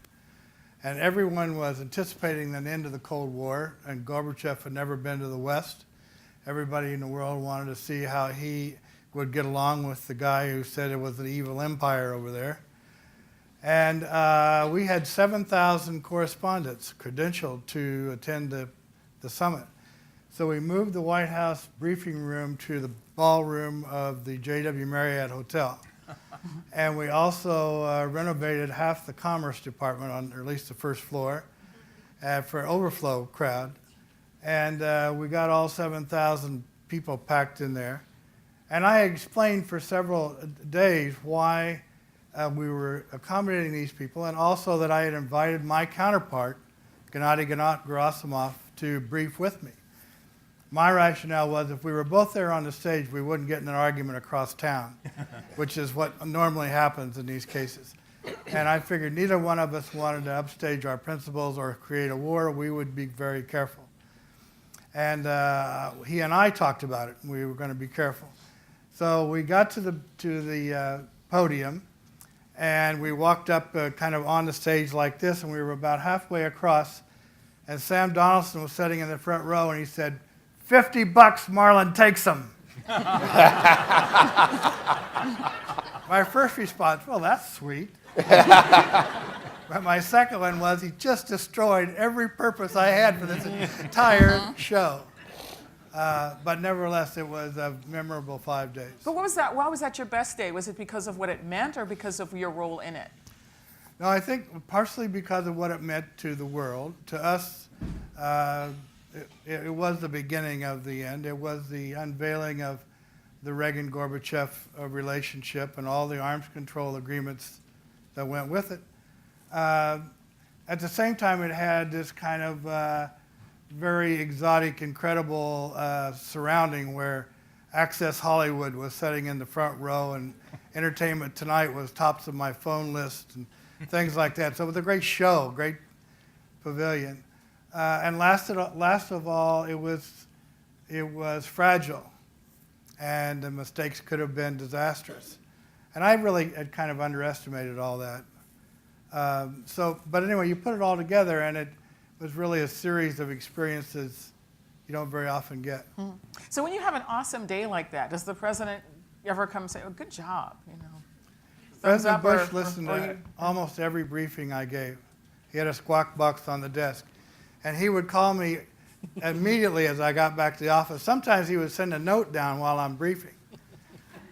And everyone was anticipating an end of the Cold War, and Gorbachev had never been to the West. Everybody in the world wanted to see how he would get along with the guy who said it was an evil empire over there. And we had 7,000 correspondents credentialed to attend the summit. So we moved the White House briefing room to the ballroom of the J.W. Marriott Hotel. And we also renovated half the Commerce Department, or at least the first floor, for an overflow crowd. And we got all 7,000 people packed in there. And I explained for several days why we were accommodating these people, and also that I had invited my counterpart, Gennady Gerasimov, to brief with me. My rationale was if we were both there on the stage, we wouldn't get in an argument across town, which is what normally happens in these cases. And I figured neither one of us wanted to upstage our principles or create a war. We would be very careful. And he and I talked about it, and we were going to be careful. So we got to the podium, and we walked up kind of on the stage like this, and we were about halfway across, and Sam Donaldson was sitting in the front row, and he said, $50, Marlin takes them. My first response, well, that's sweet. But my second one was, he just destroyed every purpose I had for this entire show. But nevertheless, it was a memorable 5 days. But why was that your best day? Was it because of what it meant or because of your role in it? No, I think partially because of what it meant to the world. To us, it was the beginning of the end. It was the unveiling of the Reagan-Gorbachev relationship and all the arms control agreements that went with it. At the same time, it had this kind of very exotic, incredible surrounding where Access Hollywood was sitting in the front row, and Entertainment Tonight was tops of my phone list and things like that. So it was a great show, great pavilion. And last of all, it was fragile, and the mistakes could have been disastrous. And I really had kind of underestimated all that. But anyway, you put it all together, and it was really a series of experiences you don't very often get. So when you have an awesome day like that, does the president ever come and say, oh, good job, you know? President Bush listened to almost every briefing I gave. He had a squawk box on the desk. And he would call me immediately as I got back to the office. Sometimes he would send a note down while I'm briefing.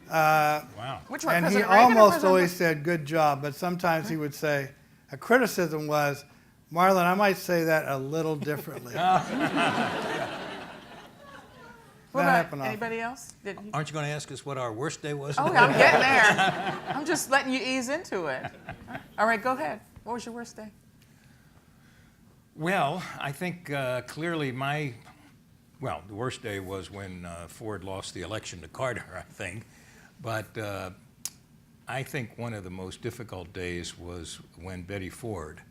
Wow. Which one, and he President Reagan or almost President always Bush? said, good job, but sometimes he would say, a criticism was, Marlin, I might say that a little differently. What about anybody else? Aren't you going to ask us what our worst day was? Oh, I'm getting there. I'm just letting you ease into it. All right, go ahead. What was your worst day? Well, I think clearly the worst day was when Ford lost the election to Carter, I think. But I think one of the most difficult days was when Betty Ford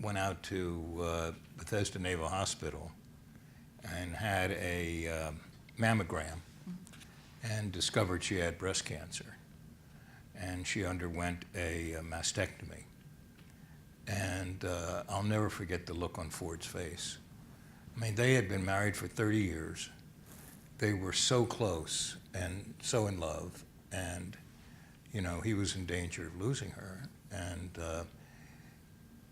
went out to Bethesda Naval Hospital and had a mammogram and discovered she had breast cancer. And she underwent a mastectomy. And I'll never forget the look on Ford's face. I mean, they had been married for 30 years. They were so close and so in love. And, you know, he was in danger of losing her. And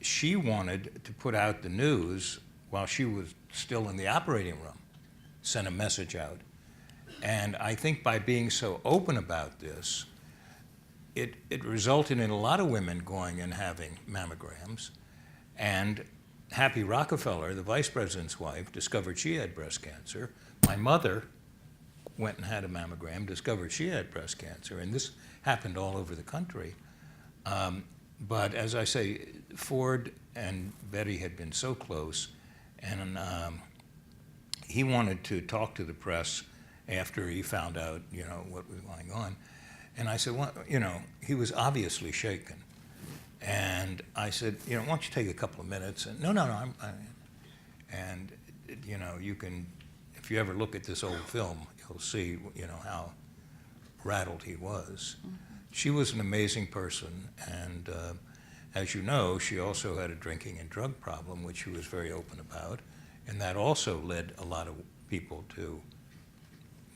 she wanted to put out the news while she was still in the operating room, send a message out. And I think by being so open about this, it resulted in a lot of women going and having mammograms. And Happy Rockefeller, the vice president's wife, discovered she had breast cancer. My mother went and had a mammogram, discovered she had breast cancer, and this happened all over the country. But as I say, Ford and Betty had been so close, and he wanted to talk to the press after he found out, what was going on. And I said, well, he was obviously shaken. And I said, why don't you take a couple of minutes? And no, and you can, if you ever look at this old film, you'll see, how rattled he was. She was an amazing person, and as you know, she also had a drinking and drug problem, which she was very open about, and that also led a lot of people to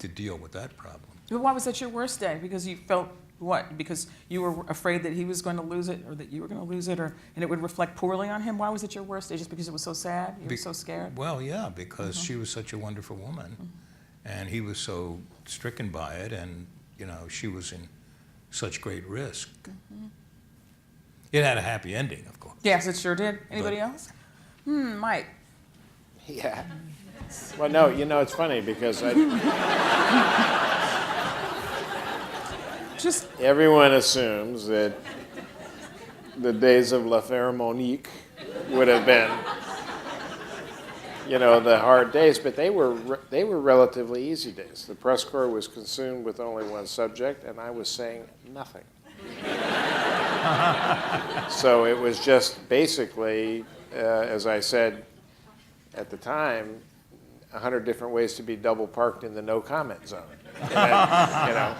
deal with that problem. But why was that your worst day? Because you felt what? Because you were afraid that he was going to lose it, or that you were going to lose it, and it would reflect poorly on him? Why was it your worst day? Just because it was so sad? You were so scared? Well, yeah, because she was such a wonderful woman, and he was so stricken by it, and she was in such great risk. It had a happy ending, of course. Yes, it sure did. Anybody else? Mike. Yeah. Well, no, it's funny because everyone assumes that the days of La Faire Monique would have been, the hard days, but they were relatively easy days. The press corps was consumed with only one subject, and I was saying nothing. So it was just basically, as I said at the time, 100 different ways to be double parked in the no comment zone. And,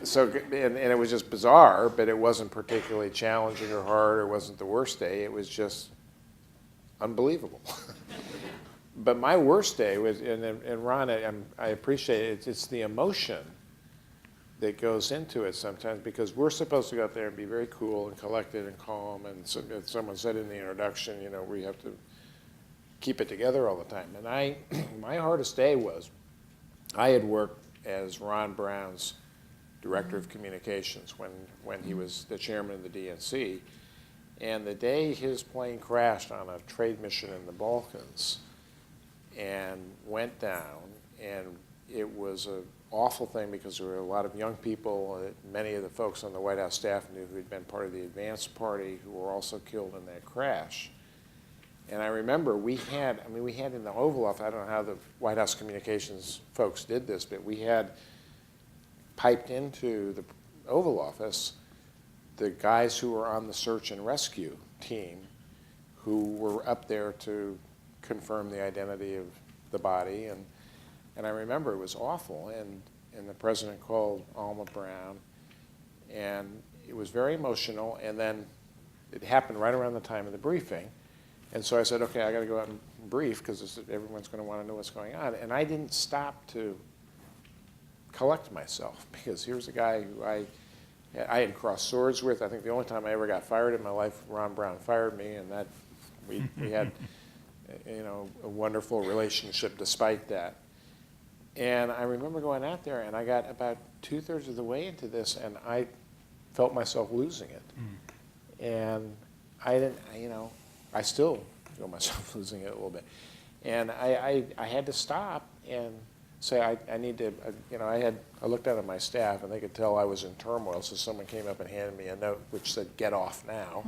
so, and it was just bizarre, but it wasn't particularly challenging or hard, or wasn't the worst day. It was just unbelievable. But my worst day was, and Ron, I appreciate it, it's the emotion that goes into it sometimes, because we're supposed to go out there and be very cool and collected and calm, and so, as someone said in the introduction, we have to keep it together all the time. And my hardest day was, I had worked as Ron Brown's director of communications when he was the chairman of the DNC, and the day his plane crashed on a trade mission in the Balkans and went down, and it was an awful thing because there were a lot of young people, many of the folks on the White House staff knew who had been part of the advance party, who were also killed in that crash. And I remember we had in the Oval Office, I don't know how the White House communications folks did this, but we had piped into the Oval Office the guys who were on the search and rescue team who were up there to confirm the identity of the body. And I remember it was awful, and the president called Alma Brown, and it was very emotional, and then it happened right around the time of the briefing. And so I said, okay, I got to go out and brief because everyone's going to want to know what's going on. And I didn't stop to collect myself, because here's a guy who I had crossed swords with. I think the only time I ever got fired in my life, Ron Brown fired me, and that we had a wonderful relationship despite that. And I remember going out there, and I got about 2/3 of the way into this, and I felt myself losing it. And I didn't, I still feel myself losing it a little bit. And I had to stop and say, I need to, I looked out at my staff, and they could tell I was in turmoil, so someone came up and handed me a note which said, "Get off now."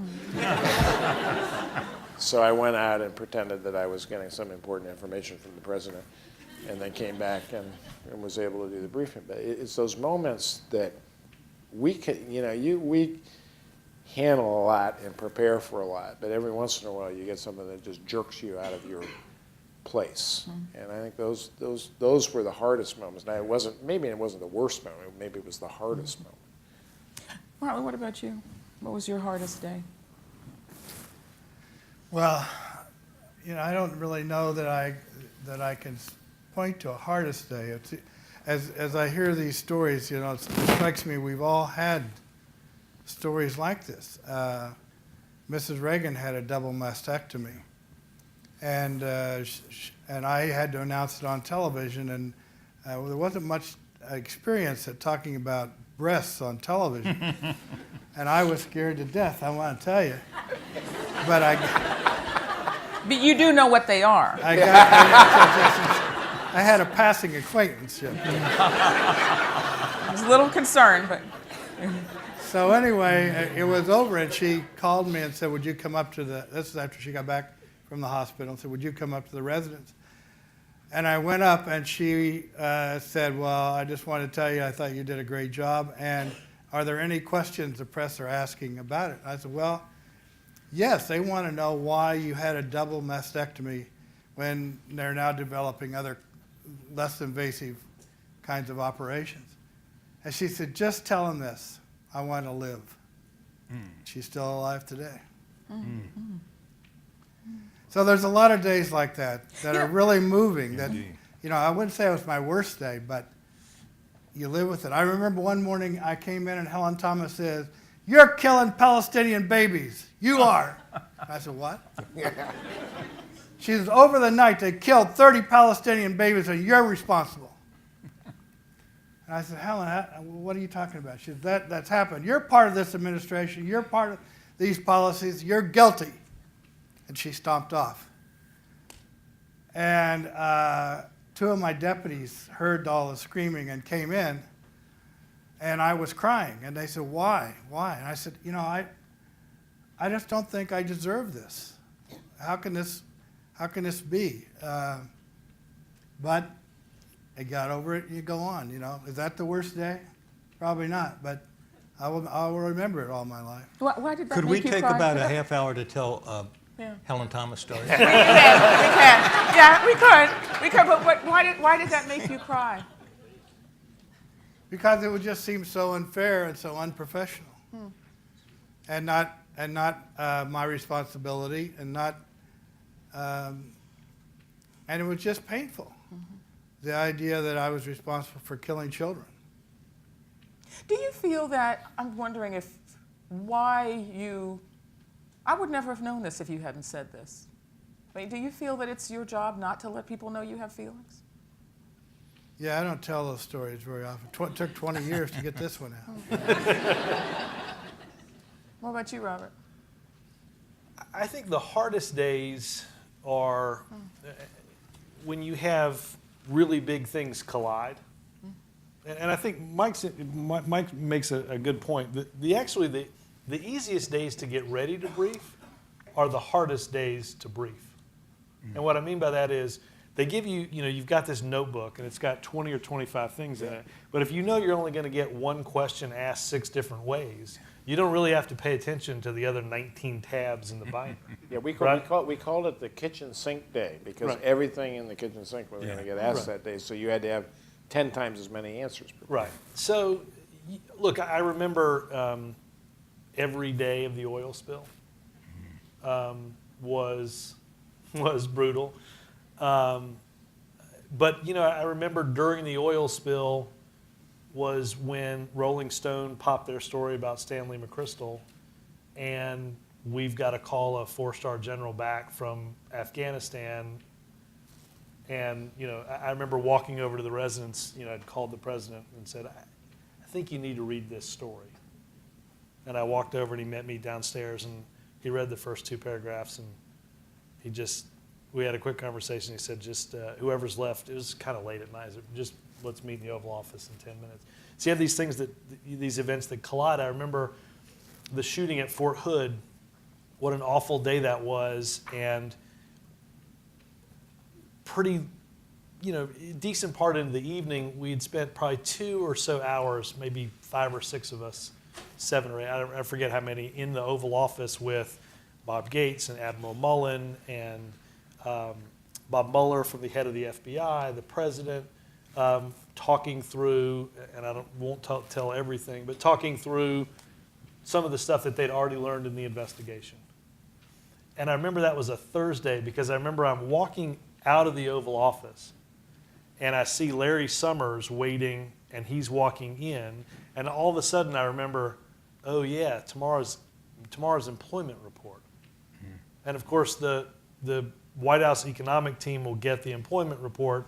So I went out and pretended that I was getting some important information from the president, and then came back and was able to do the briefing. But it's those moments that we can, we handle a lot and prepare for a lot, but every once in a while you get something that just jerks you out of your place. And I think those were the hardest moments. Now maybe it wasn't the worst moment, maybe it was the hardest moment. Marlin, what about you? What was your hardest day? Well, I don't really know that I can point to a hardest day. As I hear these stories, it strikes me we've all had stories like this. Mrs. Reagan had a double mastectomy, and I had to announce it on television, and there wasn't much experience at talking about breasts on television. And I was scared to death, I want to tell you. But But you do know what they are. I had a passing acquaintanceship. I was a little concerned, but. So anyway, it was over, and she called me and said, would you come up to this is after she got back from the hospital, and said, would you come up to the residence? And I went up, and she said, well, I just want to tell you I thought you did a great job, and are there any questions the press are asking about it? I said, well, yes, they want to know why you had a double mastectomy when they're now developing other less invasive kinds of operations. And she said, just tell them this, I want to live. She's still alive today. So there's a lot of days like that are really moving. That, you know, I wouldn't say it was my worst day, but you live with it. I remember one morning I came in and Helen Thomas says, you're killing Palestinian babies. You are. I said, what? She says, over the night they killed 30 Palestinian babies and you're responsible. And I said, Helen, what are you talking about? She said, that's happened. You're part of this administration. You're part of these policies. You're guilty. And she stomped off. And two of my deputies heard all the screaming and came in, and I was crying. And they said, why? Why? And I said, you know, I just don't think I deserve this. How can this be? But I got over it, and you go on, you know. Is that the worst day? Probably not, but I will remember it all my life. Why did that Could make we you take cry? about a half hour to tell Helen Thomas story? We can. Yeah, we could, but why did that make you cry? Because it would just seem so unfair and so unprofessional, and not my responsibility, and it was just painful. The idea that I was responsible for killing children. Do you feel that, I'm wondering I would never have known this if you hadn't said this. I mean, do you feel that it's your job not to let people know you have feelings? Yeah, I don't tell those stories very often. It took 20 years to get this one out. What about you, Robert? I think the hardest days are when you have really big things collide. And I think Mike makes a good point. The easiest days to get ready to brief are the hardest days to brief. And what I mean by that is they give you, you've got this notebook and it's got 20 or 25 things in it. But if you know you're only going to get one question asked 6 different ways, you don't really have to pay attention to the other 19 tabs in the binder. Yeah, we called it the kitchen sink day because everything in the kitchen sink was going to get asked that day. So you had to have 10 times as many answers. Right. So, look, I remember every day of the oil spill was brutal. But, I remember during the oil spill was when Rolling Stone popped their story about Stanley McChrystal, and we've got to call a 4-star general back from Afghanistan. And, I remember walking over to the residence, I'd called the president and said, I think you need to read this story. And I walked over and he met me downstairs and he read the first 2 paragraphs and we had a quick conversation. He said, whoever's left, it was kind of late at night, just let's meet in the Oval Office in 10 minutes. So you have these things these events that collide. I remember the shooting at Fort Hood, what an awful day that was, and pretty, decent part into the evening, we'd spent probably 2 or so hours, maybe 5 or 6 of us, 7 or 8, I forget how many, in the Oval Office with Bob Gates and Admiral Mullen and Bob Mueller from the head of the FBI, the president, talking through, and I won't tell everything, but talking through some of the stuff that they'd already learned in the investigation. And I remember that was a Thursday because I remember I'm walking out of the Oval Office and I see Larry Summers waiting and he's walking in, and all of a sudden I remember, oh yeah, tomorrow's employment report. And of course the White House economic team will get the employment report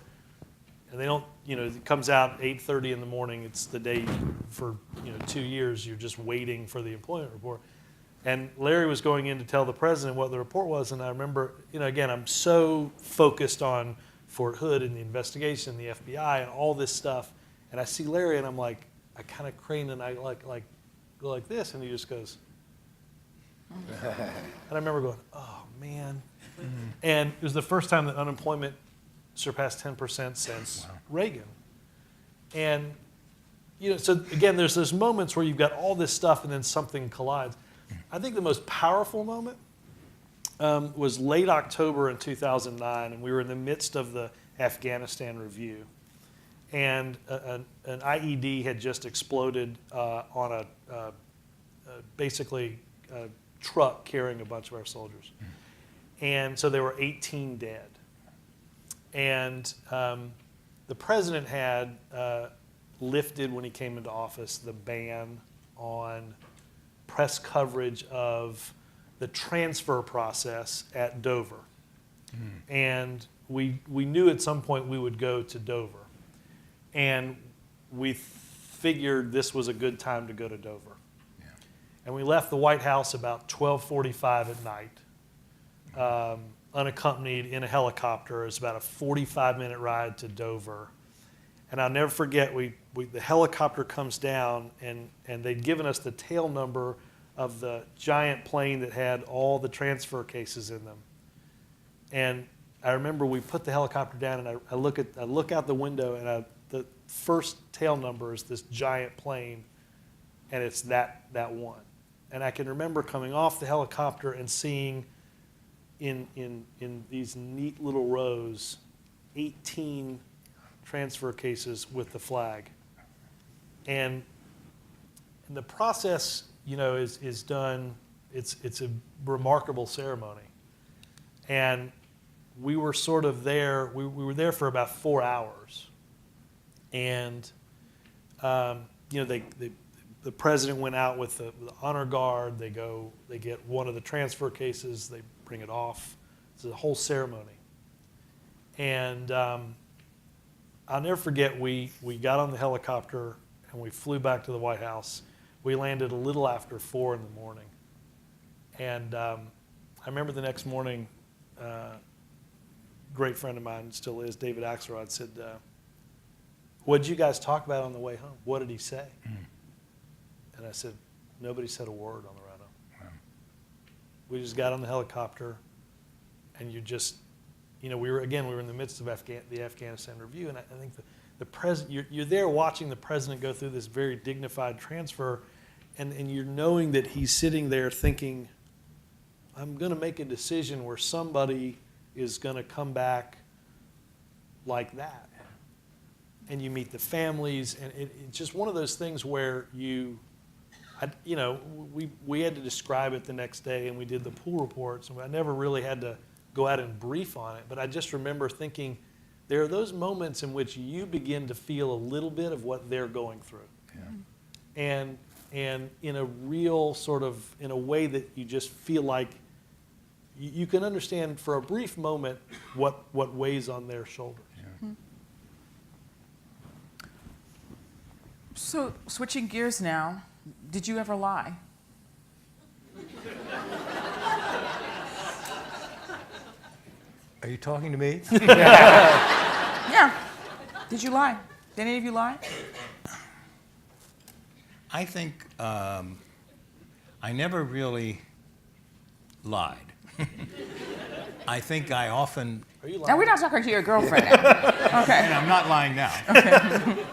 And they don't, it comes out 8:30 in the morning. It's the day for, 2 years, you're just waiting for the employment report. And Larry was going in to tell the president what the report was, and I remember, again, I'm so focused on Fort Hood and the investigation, and the FBI, and all this stuff, and I see Larry, and I'm like, I kind of crane, and I go like this, and he just goes, and I remember going, oh man. And it was the first time that unemployment surpassed 10% since Reagan. And so again, there's those moments where you've got all this stuff and then something collides. I think the most powerful moment was late October in 2009, and we were in the midst of the Afghanistan review. And an IED had just exploded on basically a truck carrying a bunch of our soldiers. And so there were 18 dead. And the president had lifted, when he came into office, the ban on press coverage of the transfer process at Dover. And we knew at some point we would go to Dover. And we figured this was a good time to go to Dover. And we left the White House about 12:45 at night, unaccompanied in a helicopter. It was about a 45-minute ride to Dover. And I'll never forget, the helicopter comes down, and they'd given us the tail number of the giant plane that had all the transfer cases in them. And I remember we put the helicopter down, and I look out the window, and the first tail number is this giant plane, and it's that one. And I can remember coming off the helicopter and seeing in these neat little rows 18 transfer cases with the flag. And the process, is done, it's a remarkable ceremony. And we were sort of there, we were there for about 4 hours. And, the president went out with the honor guard. They get one of the transfer cases, they bring it off. It's a whole ceremony. And I'll never forget, we got on the helicopter and we flew back to the White House. We landed a little after 4 in the morning. And I remember the next morning, great friend of mine, still is, David Axelrod, said, what did you guys talk about on the way home? What did he say? And I said, nobody said a word on the ride home. We just got on the helicopter, and you just, we were in the midst of the Afghanistan review, and I think the president, you're there watching the president go through this very dignified transfer, and you're knowing that he's sitting there thinking, I'm going to make a decision where somebody is going to come back like that. And you meet the families, and it's just one of those things where we had to describe it the next day, and we did the pool reports, and I never really had to go out and brief on it, but I just remember thinking, there are those moments in which you begin to feel a little bit of what they're going through. And in a real sort of, in a way that you just feel like you can understand for a brief moment what weighs on their shoulders. So, switching gears now, did you ever lie? Are you talking to me? Yeah. Did you lie? Did any of you lie? I think I never really lied. I think I often... Are you lying? Now, we're not talking to your girlfriend now. Okay. And I'm not lying now. Okay.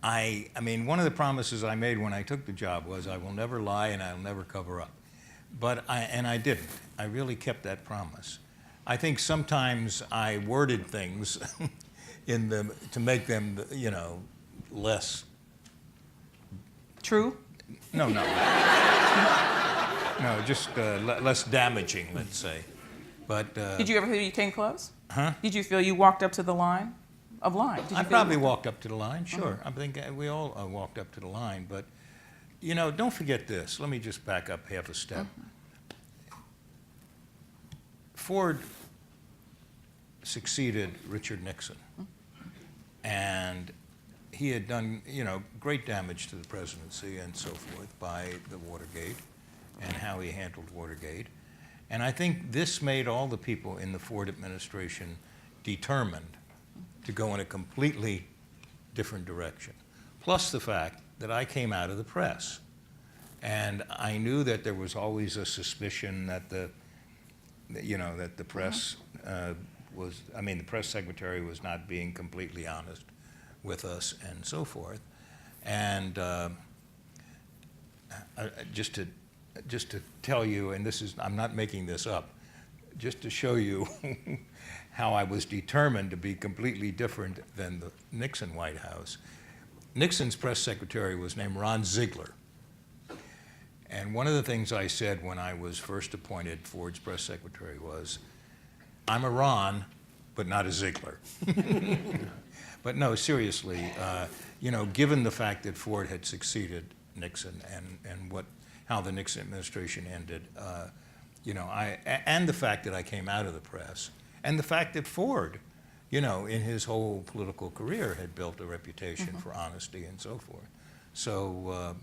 I mean, one of the promises I made when I took the job was I will never lie and I'll never cover up. But I didn't. I really kept that promise. I think sometimes I worded things to make them, less... True? No. No, just less damaging, let's say. But did you ever feel you came close? Huh? Did you feel you walked up to the line of lying? I probably walked up to the line, sure. I think we all walked up to the line. But, don't forget this. Let me just back up half a step. Ford succeeded Richard Nixon. And he had done, great damage to the presidency and so forth by the Watergate and how he handled Watergate. And I think this made all the people in the Ford administration determined to go in a completely different direction. Plus the fact that I came out of the press. And I knew that there was always a suspicion that the press the press secretary was not being completely honest with us and so forth. And just to tell you, and I'm not making this up, just to show you how I was determined to be completely different than the Nixon White House. Nixon's press secretary was named Ron Ziegler. And one of the things I said when I was first appointed Ford's press secretary was, I'm a Ron, but not a Ziegler. But no, seriously, given the fact that Ford had succeeded Nixon and how the Nixon administration ended, and the fact that I came out of the press, and the fact that Ford, in his whole political career had built a reputation for honesty and so forth. So,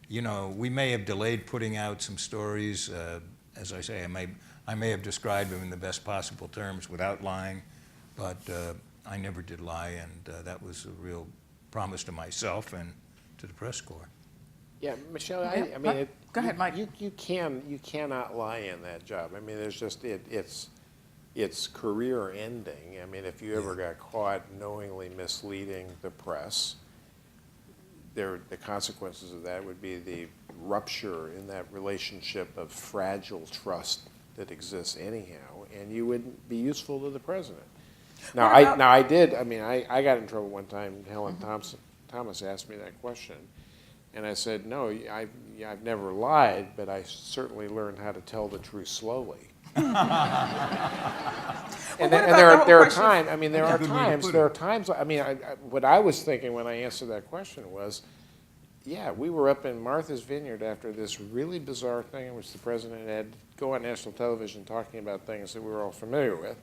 we may have delayed putting out some stories. As I say, I may have described them in the best possible terms without lying, but I never did lie, and that was a real promise to myself and to the press corps. Yeah, Michel, go ahead, Mike. You cannot lie in that job. I mean, there's just, it's career ending. I mean, if you ever got caught knowingly misleading the press, the consequences of that would be the rupture in that relationship of fragile trust that exists anyhow, and you wouldn't be useful to the president. Now, I got in trouble one time. Helen Thomas asked me that question, and I said, no, I've never lied, but I certainly learned how to tell the truth slowly. And there are times. I mean, there are times. I mean, what I was thinking when I answered that question was, yeah, we were up in Martha's Vineyard after this really bizarre thing in which the president had to go on national television talking about things that we were all familiar with.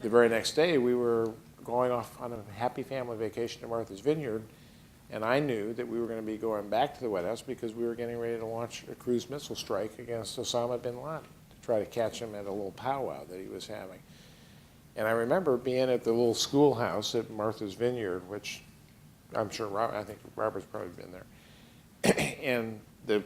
The very next day, we were going off on a happy family vacation to Martha's Vineyard, and I knew that we were going to be going back to the White House because we were getting ready to launch a cruise missile strike against Osama bin Laden to try to catch him at a little powwow that he was having. And I remember being at the little schoolhouse at Martha's Vineyard, which I'm sure I think Robert's probably been there, and the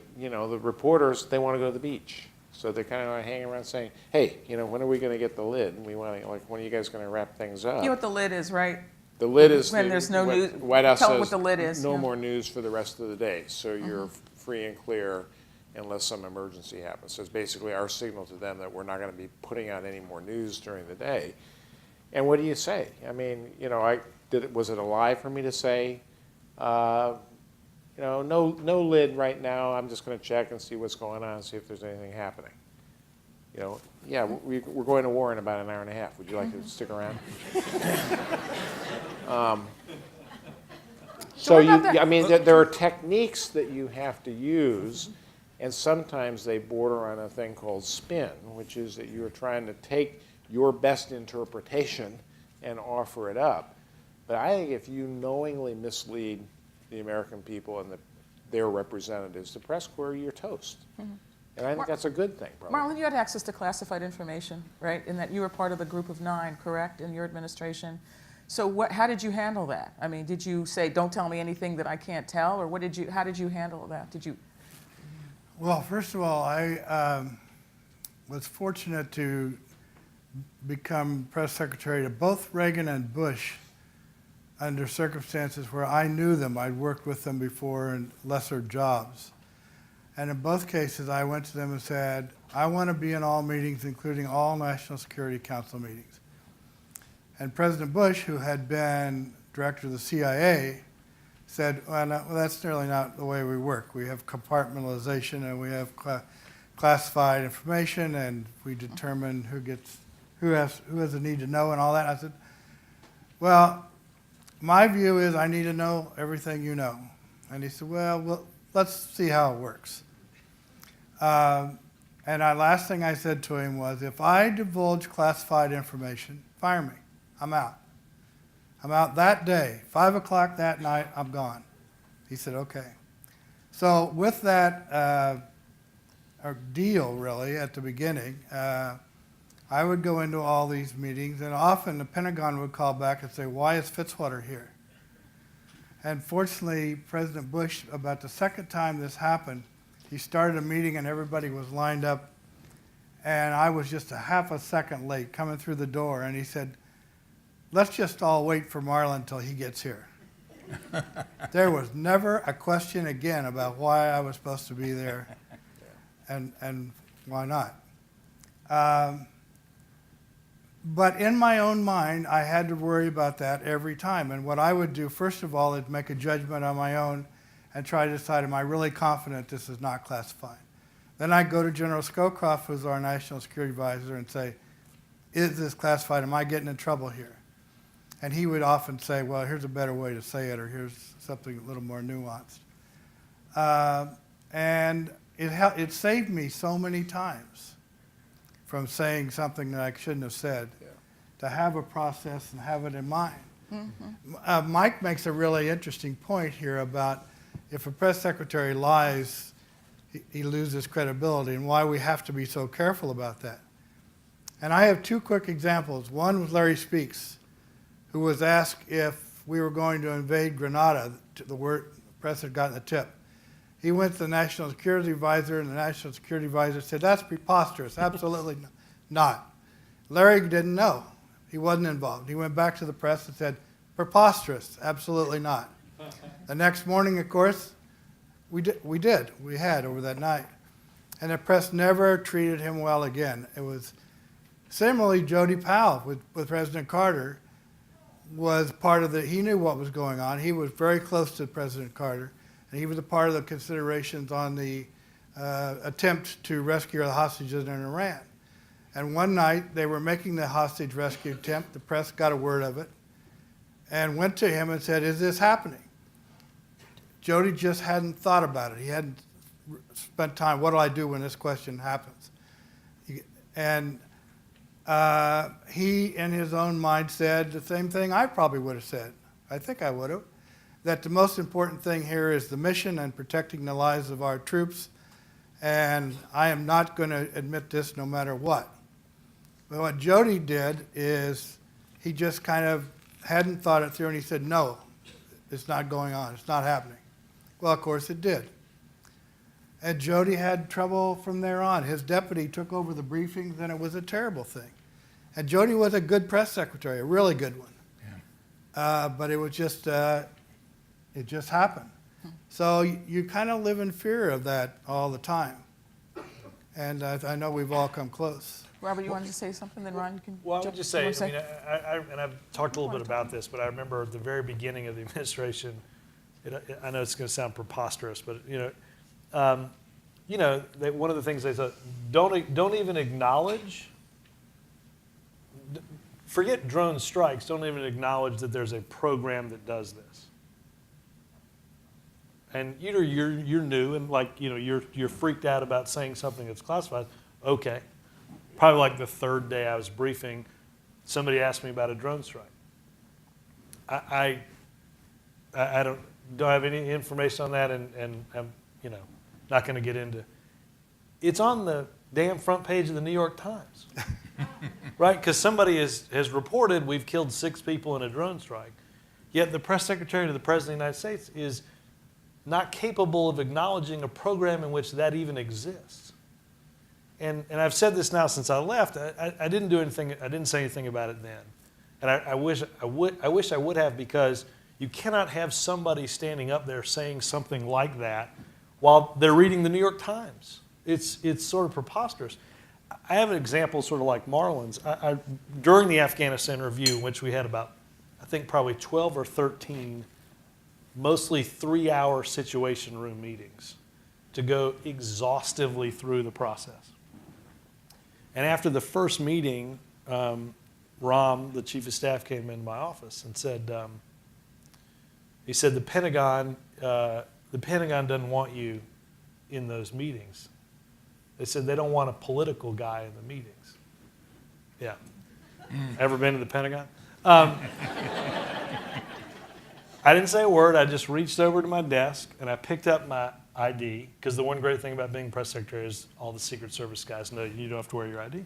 reporters, they want to go to the beach. So they're kind of hanging around saying, hey, when are we going to get the lid? And we want to, when are you guys going to wrap things up? You know what the lid is, right? The lid is when there's no news. White House tell says them what the lid is. No more news for the rest of the day. So you're free and clear unless some emergency happens. So it's basically our signal to them that we're not going to be putting out any more news during the day. And what do you say? I mean, was it a lie for me to say, no lid right now. I'm just going to check and see what's going on, see if there's anything happening. Yeah, we're going to war in about an hour and a half. Would you like to stick around? There are techniques that you have to use, and sometimes they border on a thing called spin, which is that you're trying to take your best interpretation and offer it up. But I think if you knowingly mislead the American people and their representatives, the press corps, you're toast. And I think that's a good thing, probably. Marlin, you had access to classified information, right? In that you were part of the group of 9, correct, in your administration. So how did you handle that? I mean, did you say, don't tell me anything that I can't tell, or how did you handle that? Well, first of all, I was fortunate to become press secretary to both Reagan and Bush under circumstances where I knew them. I'd worked with them before in lesser jobs. And in both cases, I went to them and said, I want to be in all meetings, including all National Security Council meetings. And President Bush, who had been director of the CIA, said, well, that's nearly not the way we work. We have compartmentalization and we have classified information, and we determine who has a need to know and all that. I said, well, my view is I need to know everything you know. And he said, well, let's see how it works. And the last thing I said to him was, if I divulge classified information, if fire me. I'm out. I'm out that day. 5 o'clock that night, I'm gone. He said, okay. So with that deal, really, at the beginning, I would go into all these meetings, and often the Pentagon would call back and say, why is Fitzwater here? And fortunately, President Bush, about the second time this happened, he started a meeting and everybody was lined up, and I was just a half a second late coming through the door, and he said, let's just all wait for Marlin until he gets here. There was never a question again about why I was supposed to be there and why not. But in my own mind, I had to worry about that every time. And what I would do, first of all, is make a judgment on my own and try to decide, am I really confident this is not classified? Then I'd go to General Scowcroft, who's our National Security Advisor, and say, is this classified? Am I getting in trouble here? And he would often say, well, here's a better way to say it, or here's something a little more nuanced. And it saved me so many times from saying something that I shouldn't have said, to have a process and have it in mind. Mm-hmm. Mike makes a really interesting point here about if a press secretary lies, he loses credibility, and why we have to be so careful about that. And I have two quick examples. One was Larry Speaks, who was asked if we were going to invade Grenada. The press had gotten the tip. He went to the National Security Advisor, and the National Security Advisor said, that's preposterous, absolutely not. Larry didn't know. He wasn't involved. He went back to the press and said, preposterous, absolutely not. The next morning, of course, we had over that night. And the press never treated him well again. It was similarly, Jody Powell with President Carter was part of he knew what was going on. He was very close to President Carter. And he was a part of the considerations on the attempt to rescue the hostages in Iran. And one night, they were making the hostage rescue attempt. The press got a word of it and went to him and said, is this happening? Jody just hadn't thought about it. He hadn't spent time, what do I do when this question happens? And he, in his own mind, said the same thing I probably would have said. I think I would have. That the most important thing here is the mission and protecting the lives of our troops, and I am not going to admit this no matter what. But what Jody did is he just kind of hadn't thought it through, and he said, no, it's not going on, it's not happening. Well, of course it did. And Jody had trouble from there on. His deputy took over the briefings, and it was a terrible thing. And Jody was a good press secretary, a really good one. Yeah. But it was just... it just happened. So you kind of live in fear of that all the time. And I know we've all come close. Robert, you wanted to say something, then Ron, you can. Well, I would just say, and I've talked a little bit about this, but I remember at the very beginning of the administration, I know it's going to sound preposterous, but one of the things they said, don't even acknowledge. Forget drone strikes. Don't even acknowledge that there's a program that does this. And either you're new and you're freaked out about saying something that's classified. Okay, probably like the third day I was briefing, somebody asked me about a drone strike. I don't have any information on that, and I'm not going to get into. It's on the damn front page of the New York Times, right? Because somebody has reported we've killed 6 people in a drone strike, yet the press secretary to the President of the United States is not capable of acknowledging a program in which that even exists. And I've said this now since I left. I didn't do anything. I didn't say anything about it then, and I wish I would have, because you cannot have somebody standing up there saying something like that while they're reading the New York Times. It's sort of preposterous. I have an example sort of like Marlin's. During the Afghanistan review, which we had about, I think probably 12 or 13 mostly 3-hour situation room meetings to go exhaustively through the process. And after the first meeting, Rom, the chief of staff, came into my office and said, he said, the Pentagon doesn't want you in those meetings. They said they don't want a political guy in the meetings. Yeah. Ever been to the Pentagon? I didn't say a word. I just reached over to my desk and I picked up my ID, because the one great thing about being press secretary is all the Secret Service guys know you don't have to wear your ID.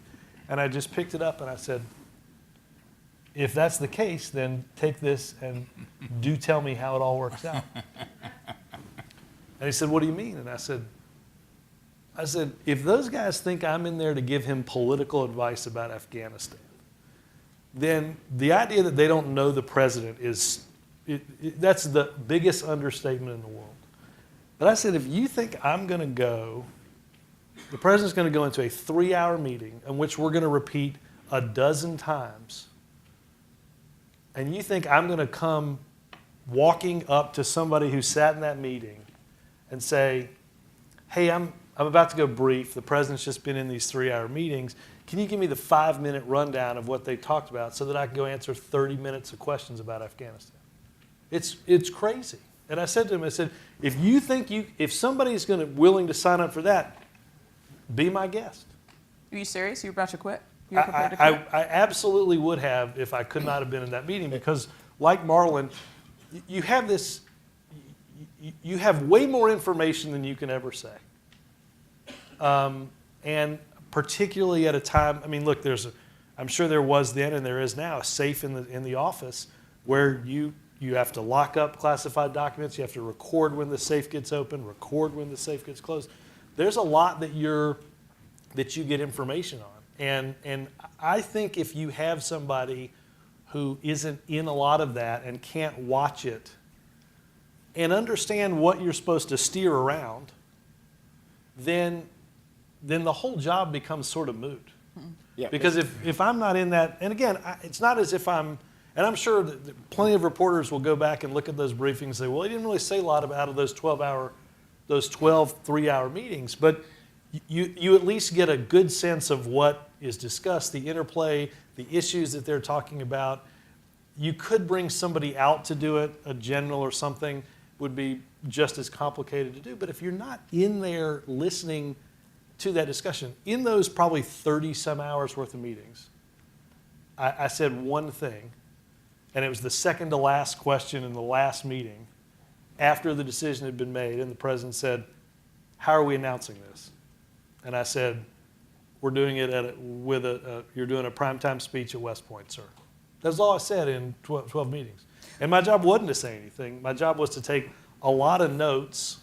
And I just picked it up and I said, if that's the case, then take this and do tell me how it all works out. And he said, what do you mean? And I said, if those guys think I'm in there to give him political advice about Afghanistan, then the idea that they don't know the president is, that's the biggest understatement in the world. But I said, if you think I'm going to go, the president's going to go into a 3-hour meeting in which we're going to repeat 12 times, and you think I'm going to come walking up to somebody who sat in that meeting and say, hey, I'm about to go brief. The president's just been in these 3-hour meetings. Can you give me the 5-minute rundown of what they talked about so that I can go answer 30 minutes of questions about Afghanistan? It's crazy. And I said to him, I said, if you think if somebody's willing to sign up for that, be my guest. Are you serious? You're about to quit? You're prepared to quit? I absolutely would have if I could not have been in that meeting, because like Marlin, you have this, you have way more information than you can ever say. And particularly at a time, I mean, look, I'm sure there was then and there is now a safe in the office where you have to lock up classified documents. You have to record when the safe gets open, record when the safe gets closed. There's a lot that you get information on. And I think if you have somebody who isn't in a lot of that and can't watch it and understand what you're supposed to steer around, then the whole job becomes sort of moot. Yeah. Because if I'm not in that, and again, it's not as if I'm, and I'm sure that plenty of reporters will go back and look at those briefings and say, well, he didn't really say a lot about those 12 3-hour meetings, but you at least get a good sense of what is discussed, the interplay, the issues that they're talking about. You could bring somebody out to do it, a general or something would be just as complicated to do, but if you're not in there listening to that discussion, in those probably 30 some hours worth of meetings, I said one thing, and it was the second to last question in the last meeting after the decision had been made, and the president said, how are we announcing this? And I said, we're doing it you're doing a primetime speech at West Point, sir. That's all I said in 12 meetings. And my job wasn't to say anything. My job was to take a lot of notes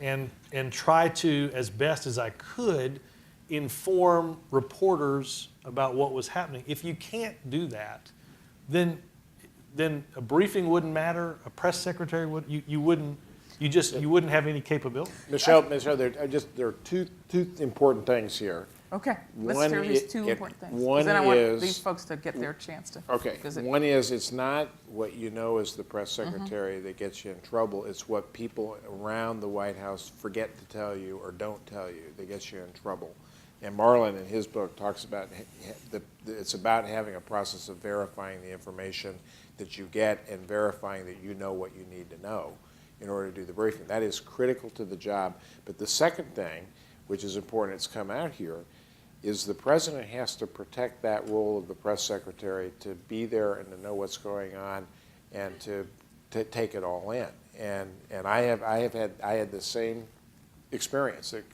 and try to, as best as I could, inform reporters about what was happening. If you can't do that, then a briefing wouldn't matter. A press secretary you wouldn't have any capability. Michel, there are two important things here. Okay, let's hear these two important things. One then I want is these folks to get their chance to visit. One is, it's not what you know as the press secretary that gets you in trouble. It's what people around the White House forget to tell you or don't tell you that gets you in trouble. And Marlin, in his book, talks about it's about having a process of verifying the information that you get and verifying that you know what you need to know in order to do the briefing. That is critical to the job. But the second thing, which is important, it's come out here, is the president has to protect that role of the press secretary to be there and to know what's going on and to take it all in. And I had the same experience. That,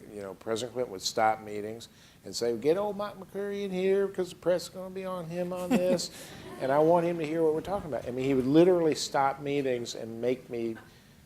President Clinton would stop meetings and say, get old Mike McCurry in here because the press is going to be on him on this, and I want him to hear what we're talking about. I mean, he would literally stop meetings and make me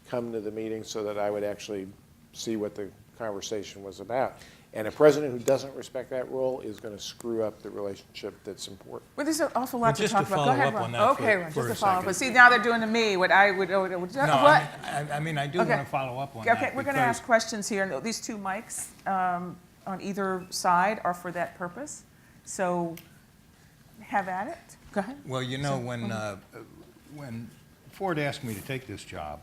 come to the meeting so that I would actually see what the conversation was about. And a president who doesn't respect that role is going to screw up the relationship that's important. Well, there's an awful lot to talk about. Go ahead, Ron. Okay, Ron, just to follow up. But see, now they're doing to me what I would. No, what? I mean, I do want to follow up on that. Okay, we're going to ask questions here. These two mics on either side are for that purpose. So have at it. Go ahead. Well, when Ford asked me to take this job,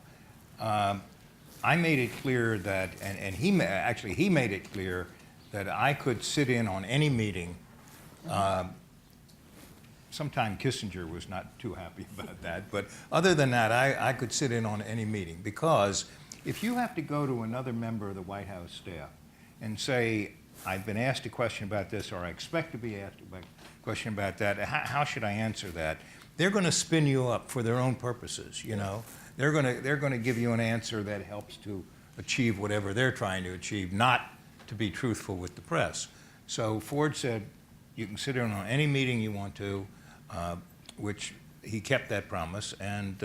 I made it clear that, and he made it clear that I could sit in on any meeting. Sometime Kissinger was not too happy about that, but other than that, I could sit in on any meeting, because if you have to go to another member of the White House staff and say, I've been asked a question about this, or I expect to be asked a question about that. How should I answer that? They're going to spin you up for their own purposes, you know. They're going to give you an answer that helps to achieve whatever they're trying to achieve, not to be truthful with the press. So Ford said, you can sit in on any meeting you want to, which he kept that promise. And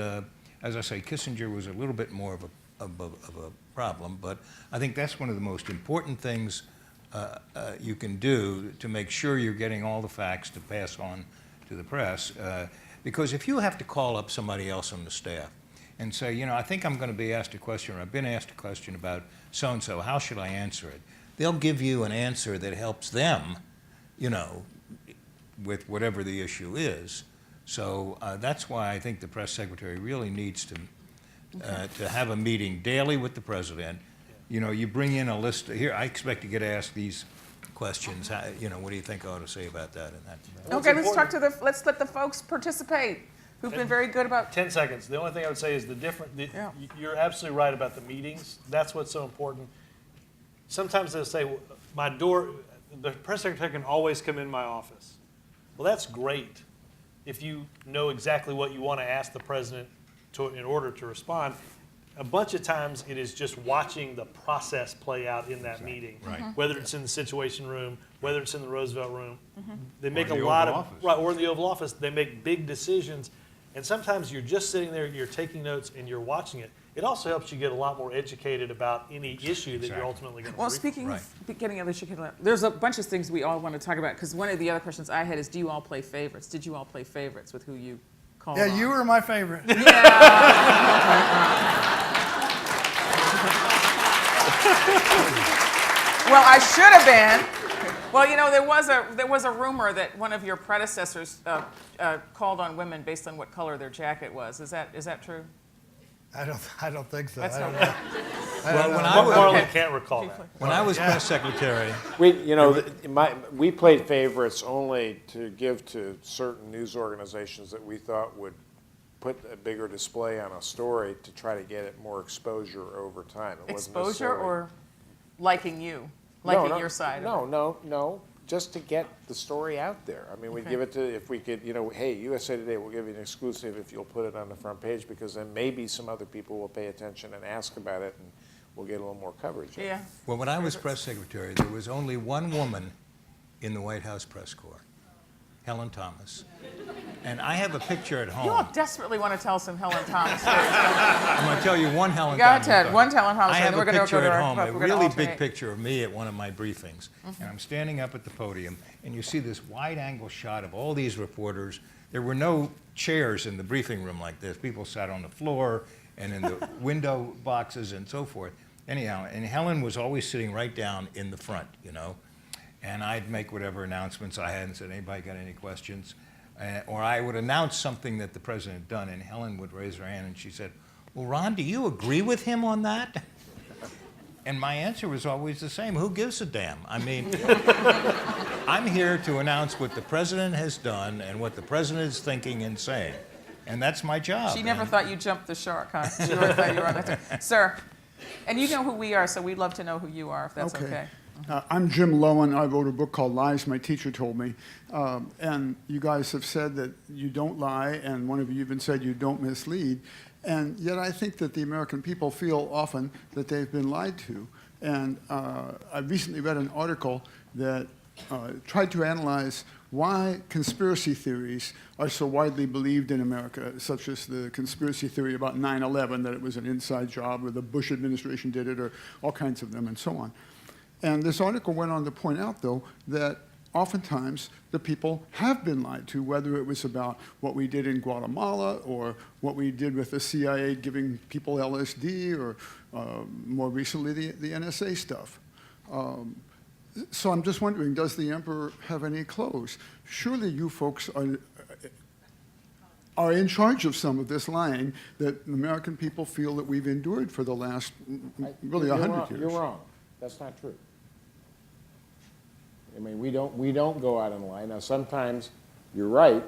as I say, Kissinger was a little bit more of a problem, but I think that's one of the most important things you can do to make sure you're getting all the facts to pass on to the press. Because if you have to call up somebody else on the staff and say, you know, I think I'm going to be asked a question, or I've been asked a question about so-and-so, how should I answer it? They'll give you an answer that helps them, you know, with whatever the issue is. So that's why I think the press secretary really needs to have a meeting daily with the president. You know, you bring in a list. Here, I expect to get asked these questions. You know, what do you think I ought to say about that and that? Okay, let's let the folks participate who've been very good about. 10 seconds. The only thing I would say is you're absolutely right about the meetings. That's what's so important. Sometimes they'll say, the press secretary can always come in my office. Well, that's great if you know exactly what you want to ask the president in order to respond. A bunch of times it is just watching the process play out in that meeting, right. Whether it's in the Situation Room, whether it's in the Roosevelt Room. They Or make the a lot Oval of, Office. right, or in the Oval Office, they make big decisions. And sometimes you're just sitting there, you're taking notes and you're watching it. It also helps you get a lot more educated about any issue that you're ultimately going to Well, speaking of getting educated, there's a bunch of things we all want to talk about, because one of the other questions I had is, do you all play favorites? Did you all play favorites with who you called on? Yeah, you were my favorite. Well, I should have been. Well, you know, there was a rumor that one of your predecessors called on women based on what color their jacket was. Is that true? I don't think so. That's I don't okay. know. Well, when Marlin can't recall that. When I was press secretary, we played favorites only to give to certain news organizations that we thought would put a bigger display on a story to try to get it more exposure over time. It wasn't Exposure necessarily- or liking you, liking your side? No. Just to get the story out there. I mean, we'd give it to, if we could, you know, hey, USA Today, we'll give you an exclusive if you'll put it on the front page, because then maybe some other people will pay attention and ask about it, and we'll get a little more coverage. Yeah. well, when I was press secretary, there was only one woman in the White House press corps, Helen Thomas. And I have a picture at home. You all desperately want to tell some Helen Thomas stories. I'm going to tell you one Helen Go Thomas. ahead, one Helen Thomas. I have and a then we're picture gonna go at to home, our, a we're gonna really alternate. big picture of me at one of my briefings. And I'm standing up at the podium, and you see this wide-angle shot of all these reporters. There were no chairs in the briefing room like this. People sat on the floor and in the window boxes and so forth. Anyhow, and Helen was always sitting right down in the front, you know. And I'd make whatever announcements I had and said, anybody got any questions? Or I would announce something that the president had done, and Helen would raise her hand and she said, well, Ron, do you agree with him on that? And my answer was always the same. Who gives a damn? I mean, I'm here to announce what the president has done and what the president is thinking and saying. And that's my job. She never thought you jumped the shark, huh? She never thought you were on that. Sir, and you know who we are, so we'd love to know who you are, if that's okay. I'm Jim Lowen. I wrote a book called Lies, my teacher told me. And you guys have said that you don't lie, and one of you even said you don't mislead. And yet I think that the American people feel often that they've been lied to. And I recently read an article that tried to analyze why conspiracy theories are so widely believed in America, such as the conspiracy theory about 9/11, that it was an inside job, or the Bush administration did it, or all kinds of them, and so on. And this article went on to point out, though, that oftentimes the people have been lied to, whether it was about what we did in Guatemala or what we did with the CIA giving people LSD, or more recently the NSA stuff. So I'm just wondering, does the emperor have any clothes? Surely you folks are in charge of some of this lying that American people feel that we've endured for the last really 100 years. You're wrong. That's not true. I mean, we don't go out and lie. Now, sometimes you're right.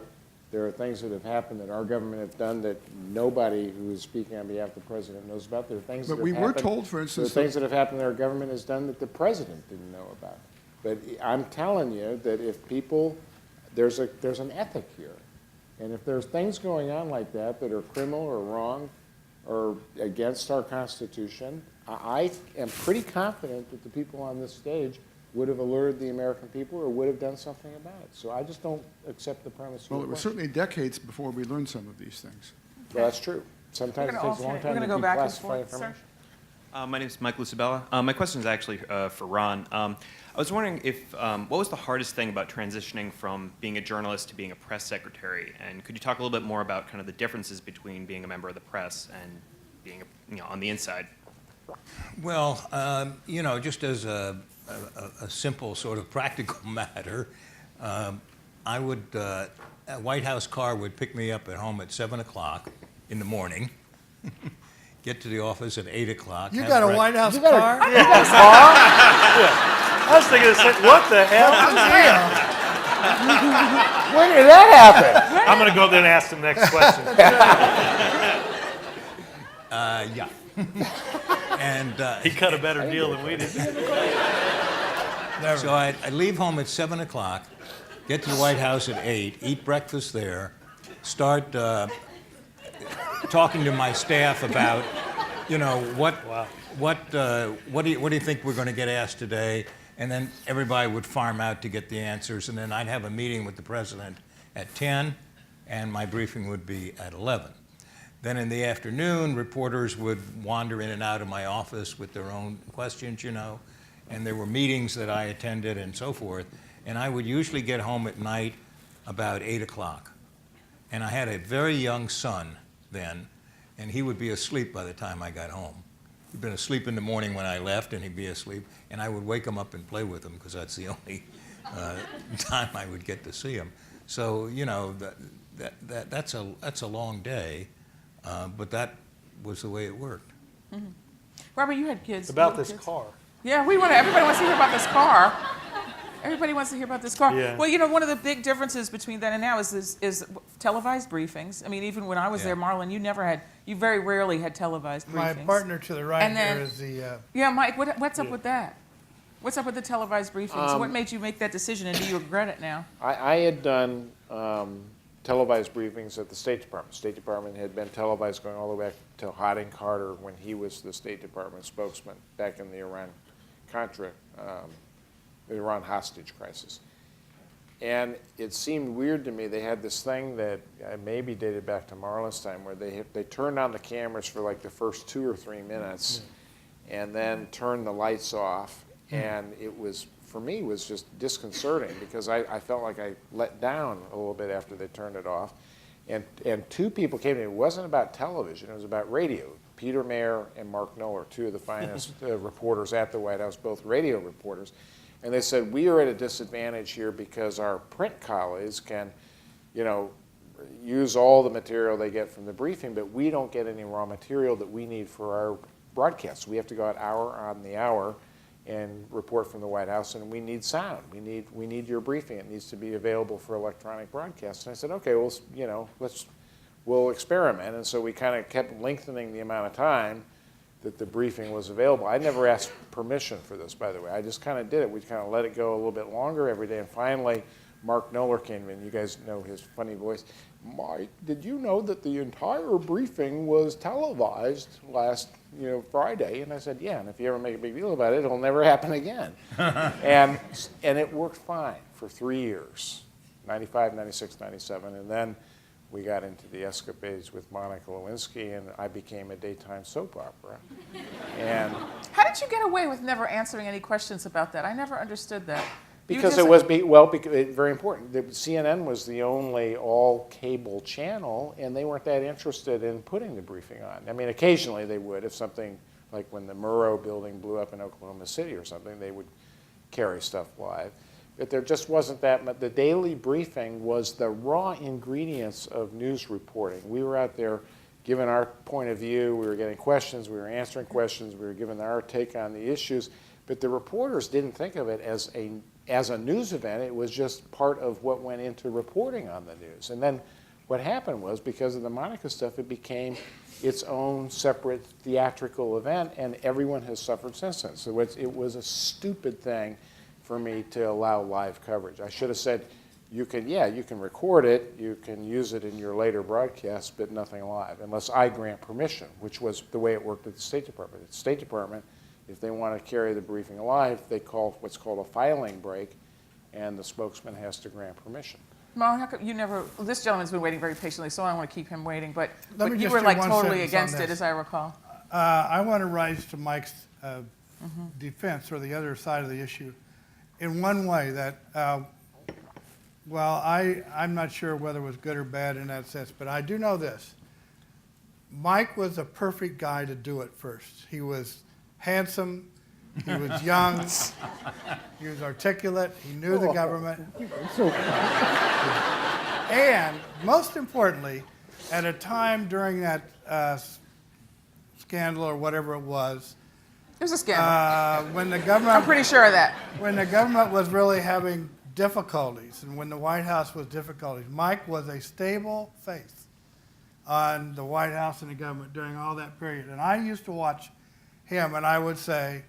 There are things that have happened that our government have done that nobody who is speaking on behalf of the president knows about. There are things But that we have were happened, told, for instance, there are things that have happened that our government has done that the president didn't know about. But I'm telling you that if people, there's an ethic here. And if there's things going on like that that are criminal or wrong or against our Constitution, I am pretty confident that the people on this stage would have alerted the American people or would have done something about it. So I just don't accept the premise. Well, it was certainly decades before we learned some of these things. Well, that's true. Sometimes it takes a long time to declassify information. My name is Mike Lucibella. My question is actually for Ron. I was wondering if, what was the hardest thing about transitioning from being a journalist to being a press secretary? And could you talk a little bit more about kind of the differences between being a member of the press and being, on the inside? Well, just as a simple sort of practical matter, I would, a White House car would pick me up at home at 7 o'clock in the morning, get to the office at 8 o'clock. You got a White House car? You got a car? Yeah. I was thinking, what the hell? When did that happen? I'm going to go there and ask the next question. Yeah. And he cut a better deal than we did. So I'd leave home at 7 o'clock, get to the White House at 8, eat breakfast there, start talking to my staff about, what do you think we're going to get asked today? And then everybody would farm out to get the answers, and then I'd have a meeting with the president at 10, and my briefing would be at 11. Then in the afternoon, reporters would wander in and out of my office with their own questions, and there were meetings that I attended and so forth, and I would usually get home at night about 8 o'clock. And I had a very young son then, and he would be asleep by the time I got home. He'd been asleep in the morning when I left, and he'd be asleep, and I would wake him up and play with him because that's the only time I would get to see him. So, that's a long day, but that was the way it worked. Mm-hmm. Robert, you had kids. About this car. Yeah, everybody wants to hear about this car. Everybody wants to hear about this car. Yeah. Well, one of the big differences between then and now is televised briefings. I mean, even when I was there, Marlin, you very rarely had televised briefings. My partner to the right And then, here is the... Yeah, Mike, what's up with that? What's up with the televised briefings? What made you make that decision, and do you regret it now? I had done televised briefings at the State Department. The State Department had been televised going all the way back to Harding Carter when he was the State Department spokesman back in the Iran-Contra, the Iran hostage crisis. And it seemed weird to me. They had this thing that maybe dated back to Marlin's time where they turned on the cameras for like the first 2 or 3 minutes and then turned the lights off. And it was, for me, was just disconcerting because I felt like I let down a little bit after they turned it off. And 2 people came to me. It wasn't about television. It was about radio. Peter Mayer and Mark Knoller, 2 of the finest reporters at the White House, both radio reporters. And they said, we are at a disadvantage here because our print colleagues can, use all the material they get from the briefing, but we don't get any raw material that we need for our broadcasts. We have to go out hour on the hour and report from the White House, and we need sound. We need your briefing. It needs to be available for electronic broadcasts. And I said, okay, well, we'll experiment. And so we kind of kept lengthening the amount of time that the briefing was available. I never asked permission for this, by the way. I just kind of did it. We kind of let it go a little bit longer every day. And finally, Mark Knoller came in. You guys know his funny voice. Mike, did you know that the entire briefing was televised last Friday? And I said, yeah, and if you ever make a big deal about it, it'll never happen again. and it worked fine for 3 years, 95, 96, 97. And then we got into the escapades with Monica Lewinsky, and I became a daytime soap opera. And how did you get away with never answering any questions about that? I never understood that. Because it was, very important. CNN was the only all-cable channel, and they weren't that interested in putting the briefing on. I mean, occasionally they would. If something, like when the Murrow building blew up in Oklahoma City or something, they would carry stuff live. But there just wasn't that much. The daily briefing was the raw ingredients of news reporting. We were out there giving our point of view. We were getting questions. We were answering questions. We were giving our take on the issues. But the reporters didn't think of it as a news event. It was just part of what went into reporting on the news. And then what happened was, because of the Monica stuff, it became its own separate theatrical event, and everyone has suffered since then. So it was a stupid thing for me to allow live coverage. I should have said, you can record it, you can use it in your later broadcasts, but nothing live, unless I grant permission, which was the way it worked at the State Department. At the State Department, if they want to carry the briefing live, they call what's called a filing break, and the spokesman has to grant permission. Marlin, how come you never, this gentleman's been waiting very patiently, so I don't want to keep him waiting, but Let me you just were do like one totally sentence against on it, this. as I recall. I want to rise to Mike's defense, or the other side of the issue, in one way that, well, I'm not sure whether it was good or bad in that sense, but I do know this. Mike was a perfect guy to do it first. He was handsome, he was young, he was articulate, he knew the government. And most importantly, at a time during that scandal or whatever it was, It was a scandal. when the government, I'm pretty sure of that. when the government was really having difficulties, and when the White House was difficulties, Mike was a stable face on the White House and the government during all that period. And I used to watch him, and I would say,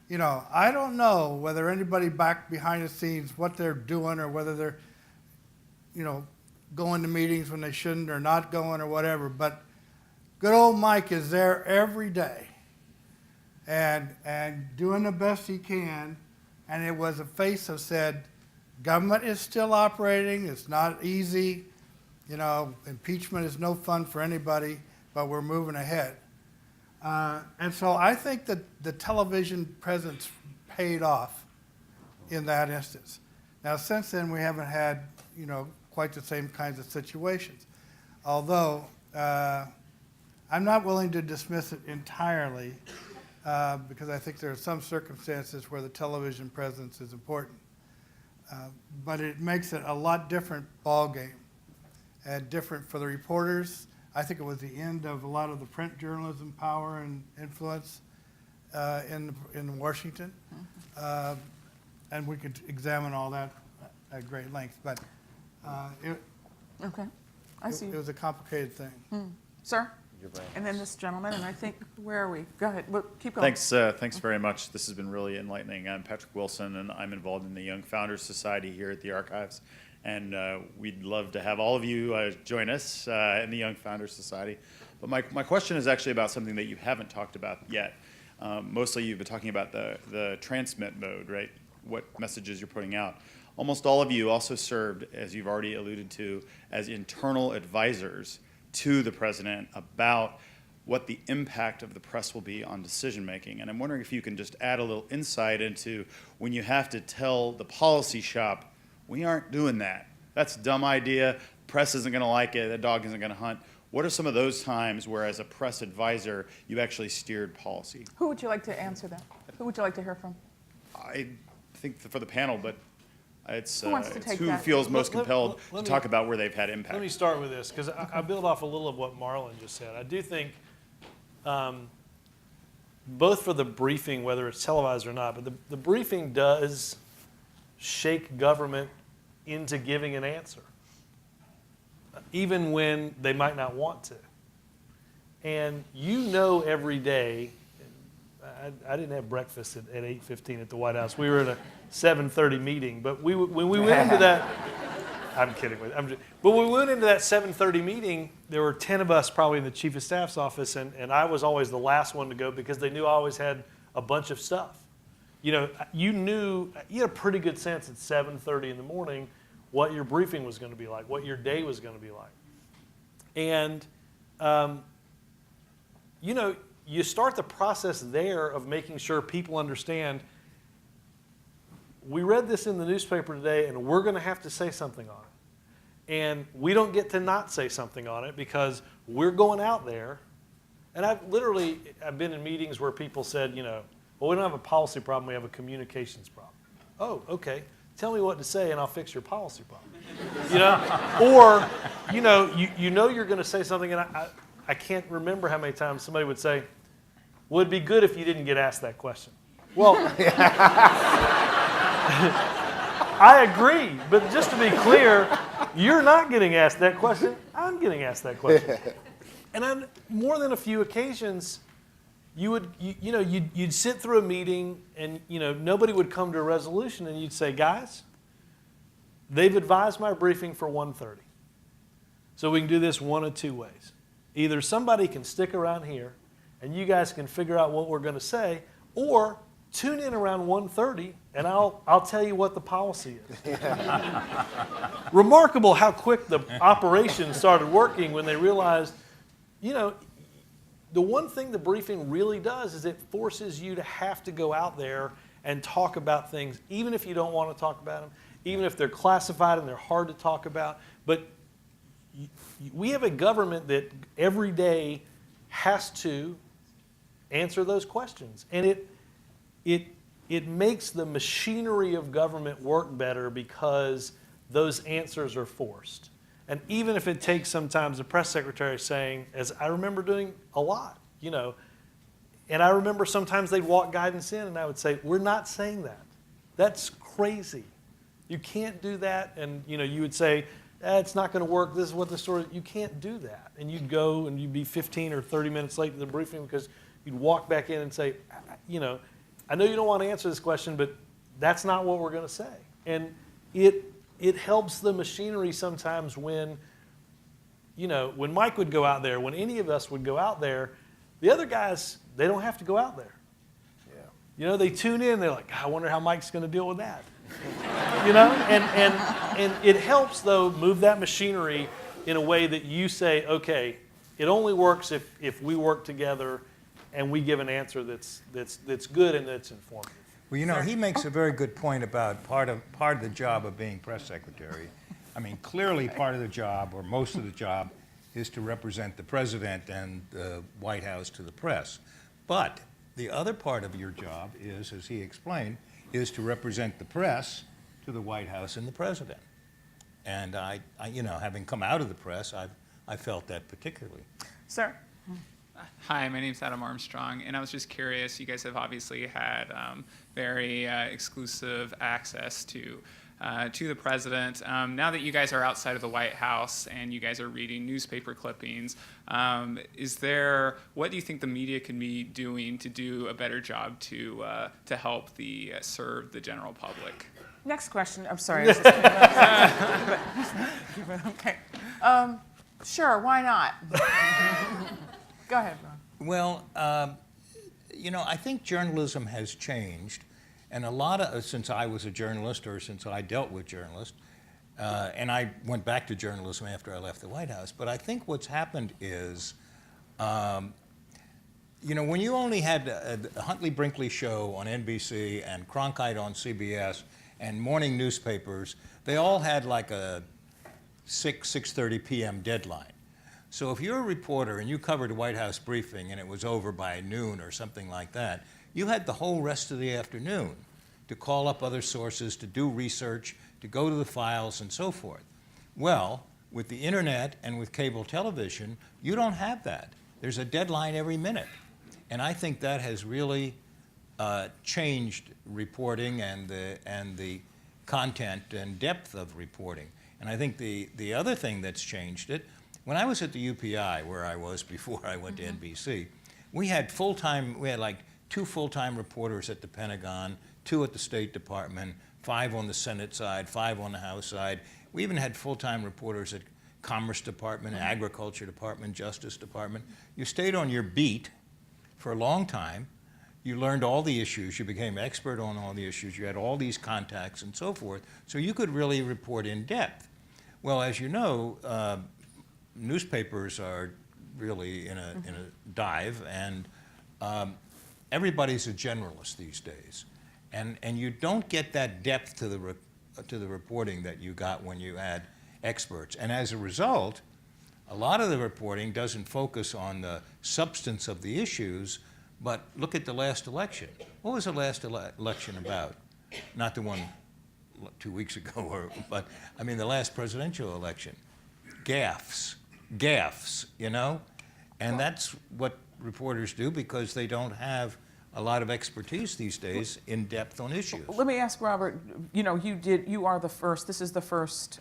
you know, I don't know whether anybody back behind the scenes, what they're doing, or whether they're, you know, going to meetings when they shouldn't, or not going, or whatever, but good old Mike is there every day and doing the best he can. And it was a face that said, government is still operating, it's not easy, you know, impeachment is no fun for anybody, but we're moving ahead. And so I think that the television presence paid off in that instance. Now, since then, we haven't had, you know, quite the same kinds of situations. Although, I'm not willing to dismiss it entirely, because I think there are some circumstances where the television presence is important. But it makes it a lot different ballgame, and different for the reporters. I think it was the end of a lot of the print journalism power and influence in Washington. And we could examine all that at great length. But Okay, I see. It was a complicated thing. Sir? And then this gentleman, and I think, where are we? Go ahead, well, keep going. Thanks very much. This has been really enlightening. I'm Patrick Wilson, and I'm involved in the Young Founders Society here at the Archives. And we'd love to have all of you join us in the Young Founders Society. But my question is actually about something that you haven't talked about yet. Mostly you've been talking about the transmit mode, right? What messages you're putting out. Almost all of you also served, as you've already alluded to, as internal advisors to the president about what the impact of the press will be on decision making. And I'm wondering if you can just add a little insight into when you have to tell the policy shop, we aren't doing that. That's a dumb idea. Press isn't going to like it. The dog isn't going to hunt. What are some of those times where, as a press advisor, you actually steered policy? Who would you like to answer that? Who would you like to hear from? I think for the panel, but it's Who wants to take who that? feels most compelled let to me- talk about where they've had impact. Let me start with this, because I build off a little of what Marlin just said. I do think, both for the briefing, whether it's televised or not, but the briefing does shake government into giving an answer, even when they might not want to. And you know every day, I didn't have breakfast at 8:15 at the White House. We were at a 7:30 meeting, but when we went into that, I'm kidding with you. But when we went into that 7:30 meeting, there were 10 of us probably in the Chief of Staff's office, and I was always the last one to go because they knew I always had a bunch of stuff. You know, you had a pretty good sense at 7:30 in the morning what your briefing was going to be like, what your day was going to be like. And, you know, you start the process there of making sure people understand, we read this in the newspaper today and we're going to have to say something on it. And we don't get to not say something on it because we're going out there. And I've been in meetings where people said, you know, well, we don't have a policy problem, we have a communications problem. Oh, okay. Tell me what to say and I'll fix your policy problem. You know? Or, you know you're going to say something, and I can't remember how many times somebody would say, well, it'd be good if you didn't get asked that question. Well, I agree, but just to be clear, you're not getting asked that question, I'm getting asked that question. And on more than a few occasions, you'd sit through a meeting and, nobody would come to a resolution and you'd say, guys, they've advised my briefing for 1:30. So we can do this one of two ways. Either somebody can stick around here and you guys can figure out what we're going to say, or tune in around 1:30 and I'll tell you what the policy is. Remarkable how quick the operation started working when they realized, the one thing the briefing really does is it forces you to have to go out there and talk about things, even if you don't want to talk about them, even if they're classified and they're hard to talk about. But we have a government that every day has to answer those questions. And it makes the machinery of government work better because those answers are forced. And even if it takes sometimes the press secretary saying, as I remember doing a lot, and I remember sometimes they'd walk guidance in and I would say, we're not saying that. That's crazy. You can't do that. And you would say, it's not going to work. This is what the story, you can't do that. And you'd go and you'd be 15 or 30 minutes late to the briefing because you'd walk back in and say, I know you don't want to answer this question, but that's not what we're going to say. And it helps the machinery sometimes when, when Mike would go out there, when any of us would go out there, the other guys, they don't have to go out there. Yeah. They tune in, they're like, I wonder how Mike's going to deal with that. And it helps, though, move that machinery in a way that you say, okay, it only works if we work together and we give an answer that's good and that's informative. Well, he makes a very good point about part of the job of being press secretary. I mean, clearly part of the job, or most of the job, is to represent the president and the White House to the press. But the other part of your job is, as he explained, is to represent the press to the White House and the president. And I having come out of the press, I felt that particularly. Sir. Hi, my name's Adam Armstrong, and I was just curious, you guys have obviously had very exclusive access to the president. Now that you guys are outside of the White House and you guys are reading newspaper clippings, what do you think the media can be doing to do a better job to help serve the general public? Next question. I'm sorry. Okay. Sure, why not? Go ahead, Ron. Well, I think journalism has changed, and a lot of, since I was a journalist or since I dealt with journalists, and I went back to journalism after I left the White House, but I think what's happened is, when you only had the Huntley Brinkley show on NBC and Cronkite on CBS and morning newspapers, they all had like a 6:30 p.m. deadline. So if you're a reporter and you covered a White House briefing and it was over by noon or something like that, you had the whole rest of the afternoon to call up other sources, to do research, to go to the files and so forth. Well, with the internet and with cable television, you don't have that. There's a deadline every minute. And I think that has really changed reporting and the content and depth of reporting. And I think the other thing that's changed it, when I was at the UPI, where I was before I went to NBC, we had like 2 full-time reporters at the Pentagon, 2 at the State Department, 5 on the Senate side, 5 on the House side. We even had full-time reporters at Commerce Department, Agriculture Department, Justice Department. You stayed on your beat for a long time. You learned all the issues. You became expert on all the issues. You had all these contacts and so forth. So you could really report in depth. Well, as you know, newspapers are really in a dive, and everybody's a generalist these days, and you don't get that depth to the reporting that you got when you had experts. And as a result, a lot of the reporting doesn't focus on the substance of the issues, but look at the last election. What was the last election about? Not the one 2 weeks ago, but I mean the last presidential election. Gaffes, and that's what reporters do because they don't have a lot of expertise these days in depth on issues. Let me ask Robert, you are the first, this is the first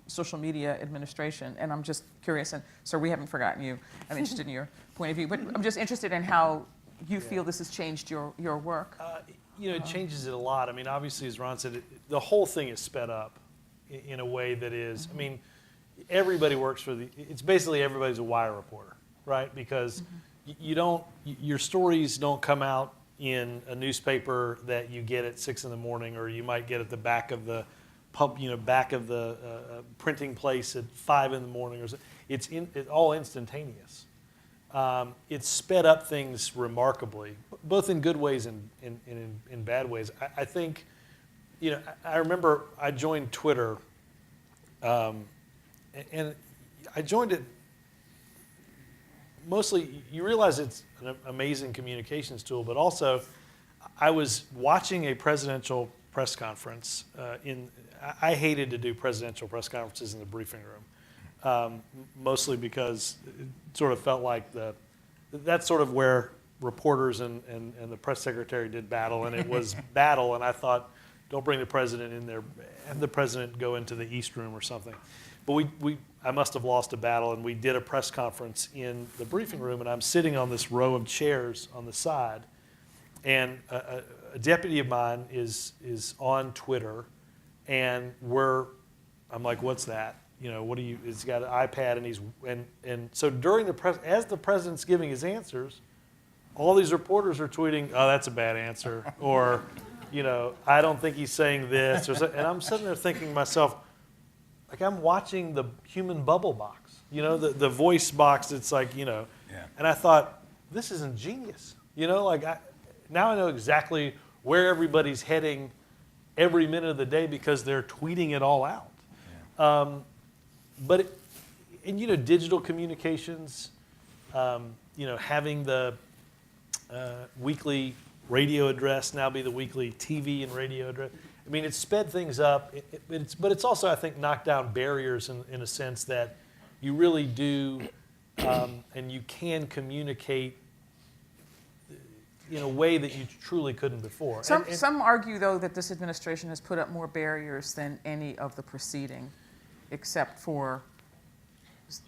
social media administration, and I'm just curious, and sir, we haven't forgotten you. I'm interested in your point of view, but I'm just interested in how you feel this has changed your work? It changes it a lot. I mean, obviously, as Ron said, the whole thing is sped up in a way that is, I mean, everybody works for it's basically everybody's a wire reporter, right? Because your stories don't come out in a newspaper that you get at 6 a.m, or you might get at the back of the back of the printing place at 5 a.m. or so. It's all instantaneous. It's sped up things remarkably, both in good ways and in bad ways. I think, I remember I joined Twitter, and I joined it mostly, you realize it's an amazing communications tool, but also I was watching a presidential press conference. I hated to do presidential press conferences in the briefing room, mostly because it sort of felt like that's sort of where reporters and the press secretary did battle, and it was battle, and I thought, don't bring the president in there, have the president go into the East Room or something. But I must have lost a battle, and we did a press conference in the briefing room, and I'm sitting on this row of chairs on the side, and a deputy of mine is on Twitter, and I'm like, what's that? He's got an iPad, and so during as the president's giving his answers, all these reporters are tweeting, oh, that's a bad answer, or, I don't think he's saying this, and I'm sitting there thinking to myself, like I'm watching the human bubble box, the voice box. It's like, and I thought, this is ingenious, now I know exactly where everybody's heading every minute of the day because they're tweeting it all out. Yeah. Digital communications, having the weekly radio address now be the weekly TV and radio address. I mean, it's sped things up, but it's also, I think, knocked down barriers in a sense that you really do, and you can communicate in a way that you truly couldn't before. Some argue, though, that this administration has put up more barriers than any of the preceding, except for,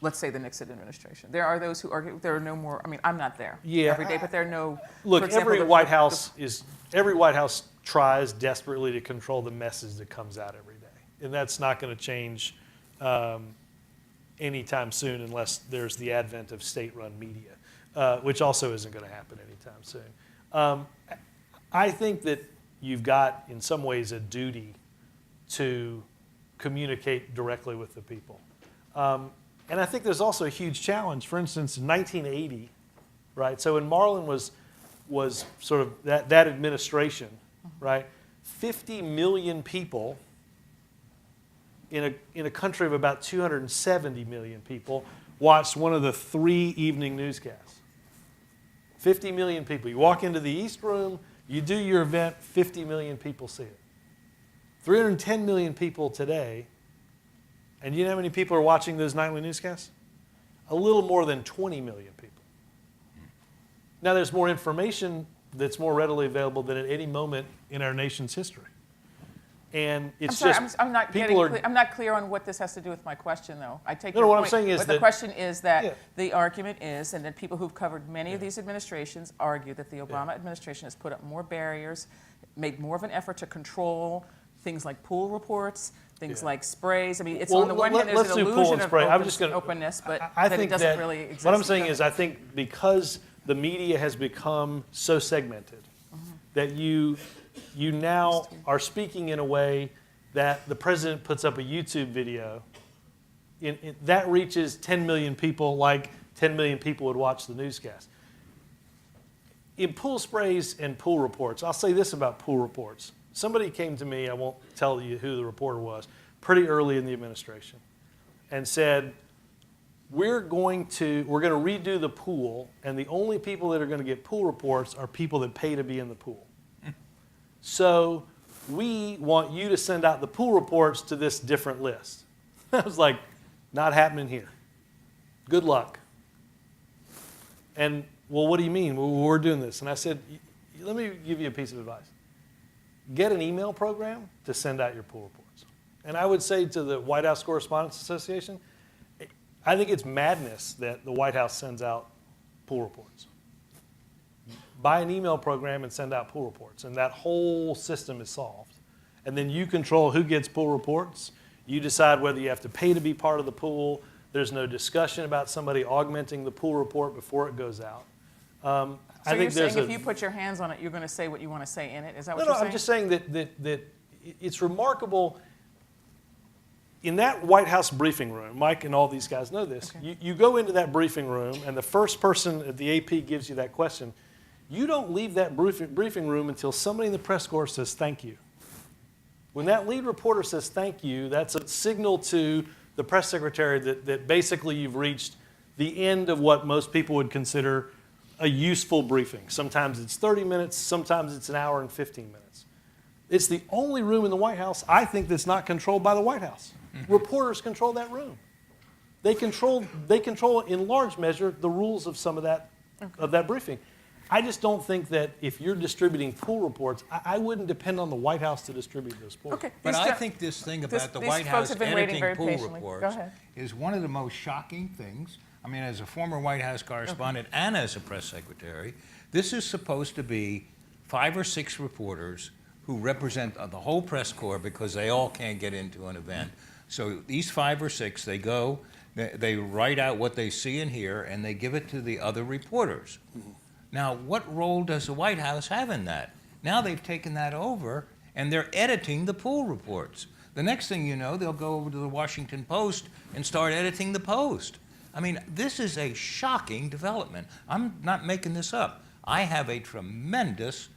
let's say, the Nixon administration. There are those who argue there are no more. I mean, I'm not there every day, but there are no. Look, example, every White House tries desperately to control the message that comes out every day, and that's not going to change anytime soon unless there's the advent of state-run media, which also isn't going to happen anytime soon. I think that you've got, in some ways, a duty to communicate directly with the people. And I think there's also a huge challenge. For instance, in 1980, right? So when Marlin was sort of that administration, right? 50 million people in a country of about 270 million people watched one of the 3 evening newscasts. 50 million people. You walk into the East Room, you do your event, 50 million people see it. 310 million people today. And you know how many people are watching those nightly newscasts? A little more than 20 million people. Now there's more information that's more readily available than at any moment in our nation's history. And it's I'm not clear on what this has to do with my question, though. I take your what point, I'm saying is but the question is that the argument is, and then people who've covered many of these administrations argue that the Obama administration has put up more barriers, made more of an effort to control things like pool reports, things like sprays. I mean, it's on the one hand, there's an illusion of openness, but I that think it doesn't really exist. What I'm saying is I think because the media has become so segmented that you now are speaking in a way that the president puts up a YouTube video, that reaches 10 million people like 10 million people would watch the newscast. In pool sprays and pool reports, I'll say this about pool reports. Somebody came to me, I won't tell you who the reporter was, pretty early in the administration, and said, we're going to redo the pool, and the only people that are going to get pool reports are people that pay to be in the pool. So we want you to send out the pool reports to this different list. I was like, not happening here. Good luck. And, well, what do you mean? Well, we're doing this. And I said, let me give you a piece of advice. Get an email program to send out your pool reports. And I would say to the White House Correspondents Association, I think it's madness that the White House sends out pool reports. buy an email program and send out pool reports, and that whole system is solved. And then you control who gets pool reports. You decide whether you have to pay to be part of the pool. There's no discussion about somebody augmenting the pool report before it goes out. So you're saying if you put your hands on it, you're going to say what you want to say in it? Is that what you're saying? I'm just saying that it's remarkable. In that White House briefing room, Mike and all these guys know this, you go into that briefing room and the first person at the AP gives you that question. You don't leave that briefing room until somebody in the press corps says thank you. When that lead reporter says thank you, that's a signal to the press secretary that basically you've reached the end of what most people would consider a useful briefing. Sometimes it's 30 minutes, sometimes it's an hour and 15 minutes. It's the only room in the White House, I think, that's not controlled by the White House. Reporters control that room. They control in large measure the rules of some of that briefing. I just don't think that if you're distributing pool reports, I wouldn't depend on the White House to distribute those pool reports. But I think this thing about the White House editing pool reports is one of the most shocking things. I mean, as a former White House correspondent and as a press secretary, this is supposed to be 5 or 6 reporters who represent the whole press corps because they all can't get into an event. So these 5 or 6, they go, they write out what they see and hear, and they give it to the other reporters. Now, what role does the White House have in that? Now they've taken that over, and they're editing the pool reports. The next thing you know, they'll go over to the Washington Post and start editing the Post. I mean, this is a shocking development. I'm not making this up. I have a tremendous,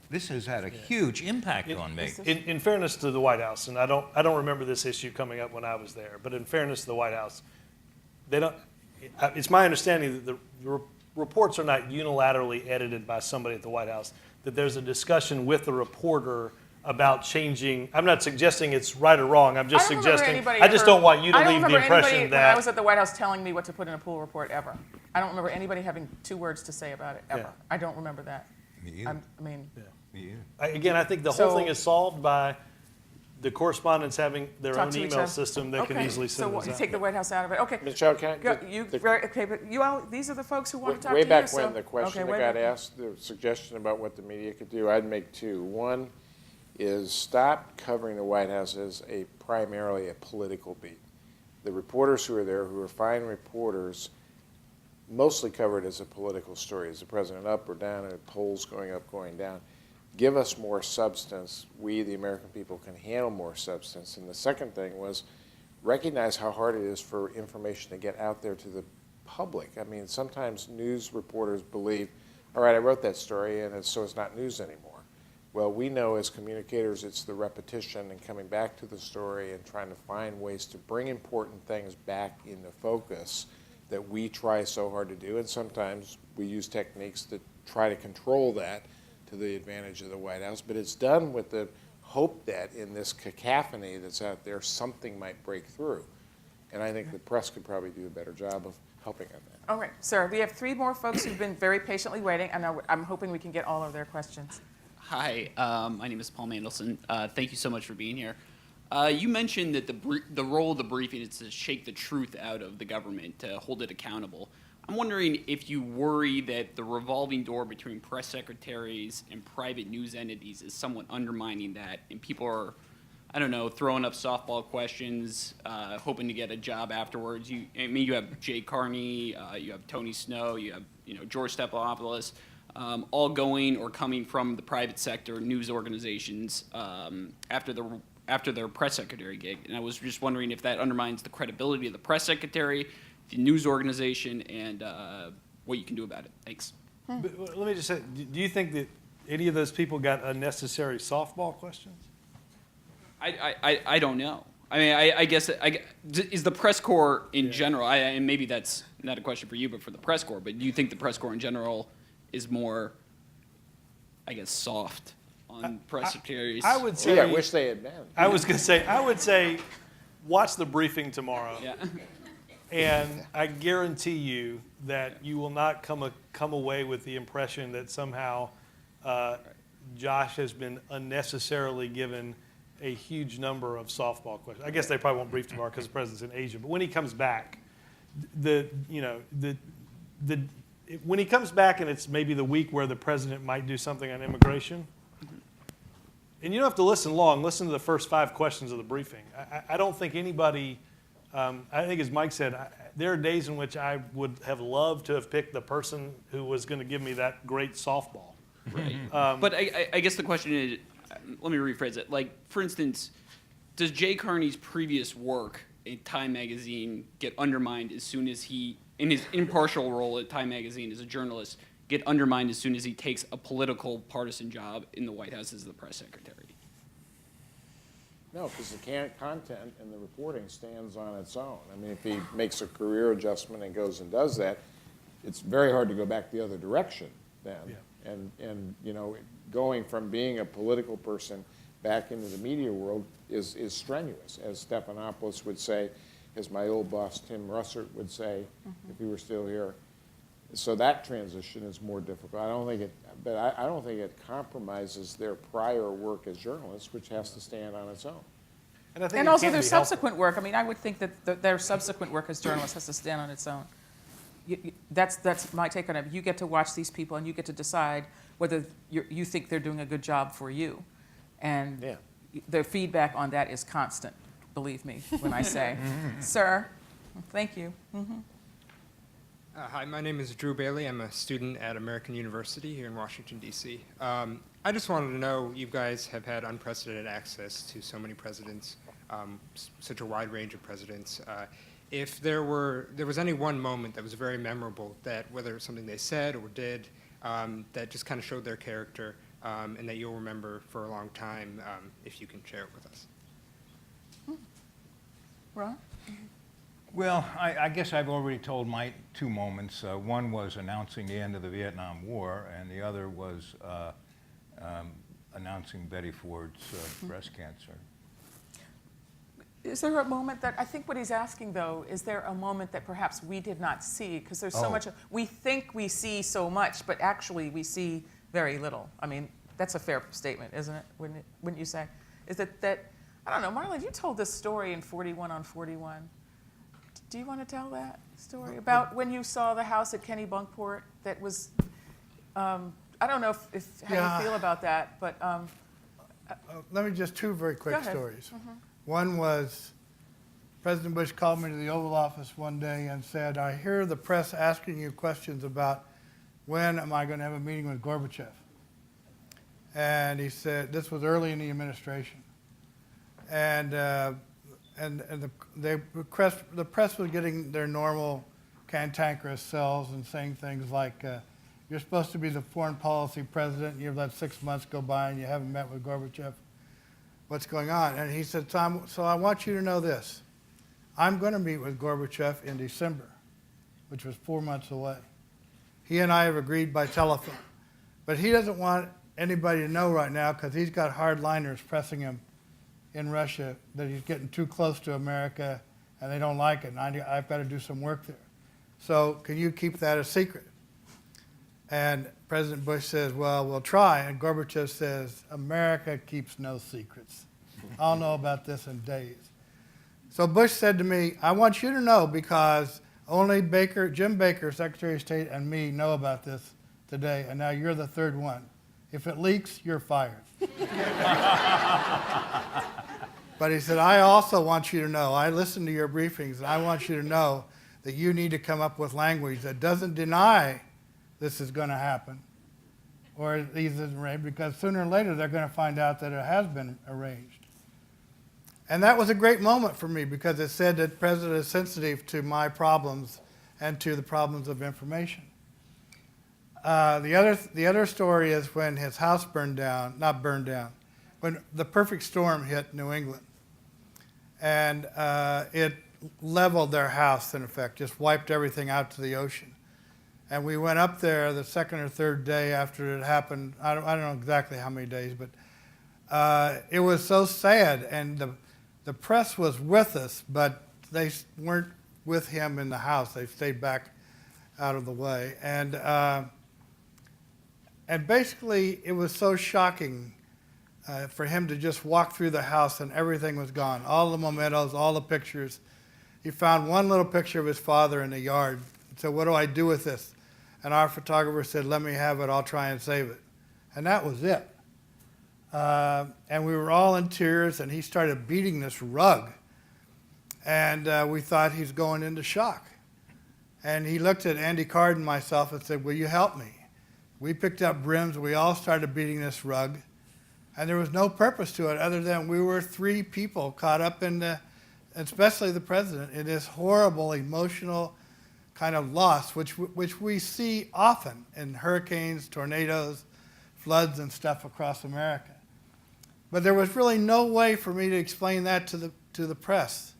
this has had a huge impact on me. In fairness to the White House, and I don't remember this issue coming up when I was there, but in fairness to the White House, they don't. It's my understanding that the reports are not unilaterally edited by somebody at the White House. That there's a discussion with the reporter about changing. I'm not suggesting it's right or wrong. I'm just suggesting. I just don't want you to leave the impression that. When I was at the White House telling me what to put in a pool report ever. I don't remember anybody having 2 words to say about it ever. Yeah. I don't remember that. Me either. I mean. Yeah. Again, I think the whole thing is solved by the correspondents having their own email system that can easily send those So you out. take the White House out of it. Okay. Michel, can I but you all, these are the folks who want to talk way to back you. when the question that got asked, the suggestion about what the media could do, I'd make 2. One is stop covering the White House as primarily a political beat. The reporters who are there, who are fine reporters, mostly cover it as a political story. Is the president up or down, and polls going up, going down? Give us more substance. We, the American people, can handle more substance. And the second thing was recognize how hard it is for information to get out there to the public. I mean, sometimes news reporters believe, all right, I wrote that story, and so it's not news anymore. Well, we know as communicators it's the repetition and coming back to the story and trying to find ways to bring important things back into focus that we try so hard to do. And sometimes we use techniques that try to control that to the advantage of the White House, but it's done with the hope that in this cacophony that's out there, something might break through. And I think the press could probably do a better job of helping on that. All right, sir, we have 3 more folks who've been very patiently waiting, and I'm hoping we can get all of their questions. Hi, my name is Paul Mandelson. Thank you so much for being here. You mentioned that the role of the briefing is to shake the truth out of the government, to hold it accountable. I'm wondering if you worry that the revolving door between press secretaries and private news entities is somewhat undermining that, and people are, I don't know, throwing up softball questions, hoping to get a job afterwards. You have Jay Carney, you have Tony Snow, you have George Stephanopoulos, all going or coming from the private sector news organizations after their press secretary gig. And I was just wondering if that undermines the credibility of the press secretary, the news organization, and what you can do about it. Thanks. But let me just say, do you think that any of those people got unnecessary softball questions? I don't know. I mean, I guess is the press corps in general, and maybe that's not a question for you, but for the press corps, but do you think the press corps in general is more, I guess, soft on press secretaries? I would say, I wish they had been. I would say, watch the briefing tomorrow. Yeah. And I guarantee you that you will not come away with the impression that somehow Josh has been unnecessarily given a huge number of softball questions. I guess they probably won't brief tomorrow because the president's in Asia. But when he comes back, the when he comes back and it's maybe the week where the president might do something on immigration, and you don't have to listen long, listen to the first 5 questions of the briefing. I don't think anybody, I think as Mike said, there are days in which I would have loved to have picked the person who was going to give me that great softball. Right. But I guess the question is, let me rephrase it. Like, for instance, does Jay Carney's previous work in Time Magazine get undermined as soon as he, in his impartial role at Time Magazine as a journalist, get undermined as soon as he takes a political partisan job in the White House as the press secretary? No, because the content and the reporting stands on its own. I mean, if he makes a career adjustment and goes and does that, it's very hard to go back the other direction then. Yeah. And you know, going from being a political person back into the media world is strenuous, as Stephanopoulos would say, as my old boss Tim Russert would say, if he were still here. So that transition is more difficult. I don't think it compromises their prior work as journalists, which has to stand on its own. And also their subsequent work. I mean, I would think that their subsequent work as journalists has to stand on its own. That's my take on it. You get to watch these people and you get to decide whether you think they're doing a good job for you. And their feedback on that is constant, believe me, when I say, sir, thank you. Hi, my name is Drew Bailey. I'm a student at American University here in Washington, D.C. I just wanted to know, you guys have had unprecedented access to so many presidents, such a wide range of presidents. If there was any one moment that was very memorable, that whether it was something they said or did, that just kind of showed their character, and that you'll remember for a long time, if you can share it with us. Ron? Well, I guess I've already told my 2 moments. One was announcing the end of the Vietnam War, and the other was announcing Betty Ford's breast cancer. Is there a moment that, I think what he's asking though, is there a moment that perhaps we did not see? Because there's so much, we think we see so much, but actually we see very little. I mean, that's a fair statement, isn't it? Wouldn't you say? Is it that, I don't know, Marlin, you told this story in 41 on 41. Do you want to tell that story about when you saw the house at Kennebunkport that was, I don't know if how you feel about that, but. Let me just 2 very quick stories. One was President Bush called me to the Oval Office one day and said, I hear the press asking you questions about when am I going to have a meeting with Gorbachev. And he said, this was early in the administration. And the press was getting their normal cantankerous selves and saying things like, you're supposed to be the foreign policy president, and you've let 6 months go by and you haven't met with Gorbachev. What's going on? And he said, Tom, so I want you to know this. I'm going to meet with Gorbachev in December, which was 4 months away. He and I have agreed by telephone. But he doesn't want anybody to know right now because he's got hardliners pressing him in Russia that he's getting too close to America and they don't like it, and I've got to do some work there. So can you keep that a secret? And President Bush says, well, we'll try. And Gorbachev says, America keeps no secrets. I'll know about this in days. So Bush said to me, I want you to know because only Jim Baker, Secretary of State, and me know about this today, and now you're the 3rd one. If it leaks, you're fired. But he said, I also want you to know, I listened to your briefings, and I want you to know that you need to come up with language that doesn't deny this is going to happen, or these isn't arranged, because sooner or later they're going to find out that it has been arranged. And that was a great moment for me because it said that the President is sensitive to my problems and to the problems of information. The other story is when his house burned down, not burned down, when the perfect storm hit New England. And it leveled their house, in effect, just wiped everything out to the ocean. And we went up there the 2nd or 3rd day after it happened. I don't know exactly how many days, but it was so sad. And the press was with us, but they weren't with him in the house. They stayed back out of the way. And basically, it was so shocking for him to just walk through the house and everything was gone. All the mementos, all the pictures. He found one little picture of his father in the yard. He said, what do I do with this? and our photographer said, "Let me have it, I'll try and save it." And that was it. And we were all in tears, and he started beating this rug. And we thought he's going into shock. And he looked at Andy Card and myself and said, "Will you help me?" We picked up brims, we all started beating this rug, and there was no purpose to it other than we were three people caught up in especially the president, in this horrible emotional kind of loss, which we see often in hurricanes, tornadoes, floods, and stuff across America. But there was really no way for me to explain that to the press.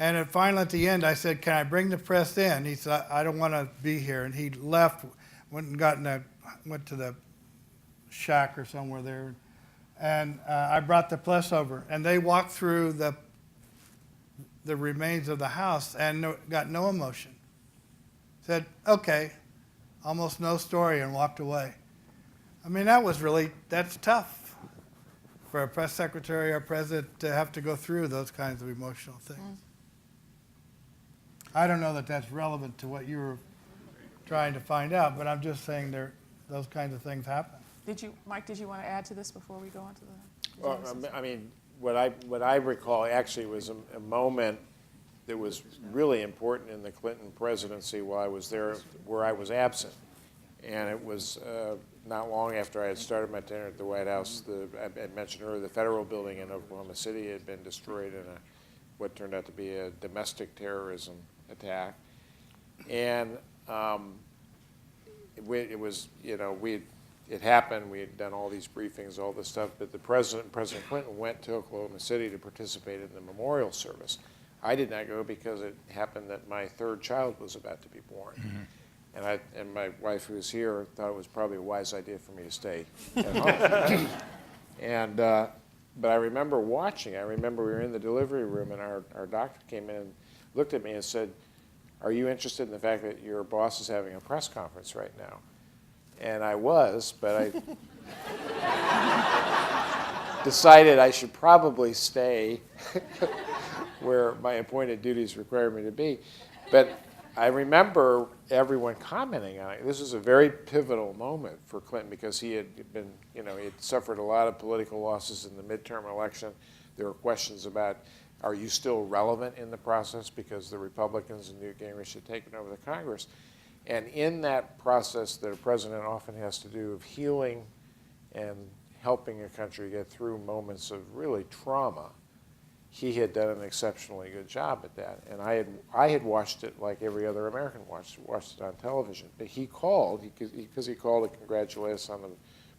And finally, at the end, I said, "Can I bring the press in?" He said, "I don't want to be here." And he left, went to the shack or somewhere there. And I brought the press over, and they walked through the remains of the house and got no emotion. Said, "Okay, almost no story," and walked away. I mean, that's tough for a press secretary or president to have to go through those kinds of emotional things. I don't know that that's relevant to what you were trying to find out, but I'm just saying those kinds of things happen. Mike, did you want to add to this before we go on to the... Well, I mean, what I recall actually was a moment that was really important in the Clinton presidency while I was there, where I was absent. And it was not long after I had started my tenure at the White House. I had mentioned earlier, the federal building in Oklahoma City had been destroyed in what turned out to be a domestic terrorism attack. And it was, it happened. We had done all these briefings, all this stuff, but President Clinton went to Oklahoma City to participate in the memorial service. I did not go because it happened that my third child was about to be born. Mm-hmm. And my wife, who was here, thought it was probably a wise idea for me to stay at home. But I remember watching. I remember we were in the delivery room, and our doctor came in and looked at me and said, "Are you interested in the fact that your boss is having a press conference right now?" And I was, but I decided I should probably stay where my appointed duties required me to be. But I remember everyone commenting on it. This was a very pivotal moment for Clinton because he had been, he had suffered a lot of political losses in the midterm election. There were questions about, are you still relevant in the process because the Republicans and Newt Gingrich had taken over the Congress? And in that process that a president often has to do of healing and helping a country get through moments of really trauma, he had done an exceptionally good job at that. And I had watched it like every other American watched it on television. But he called, because he called to congratulate us on the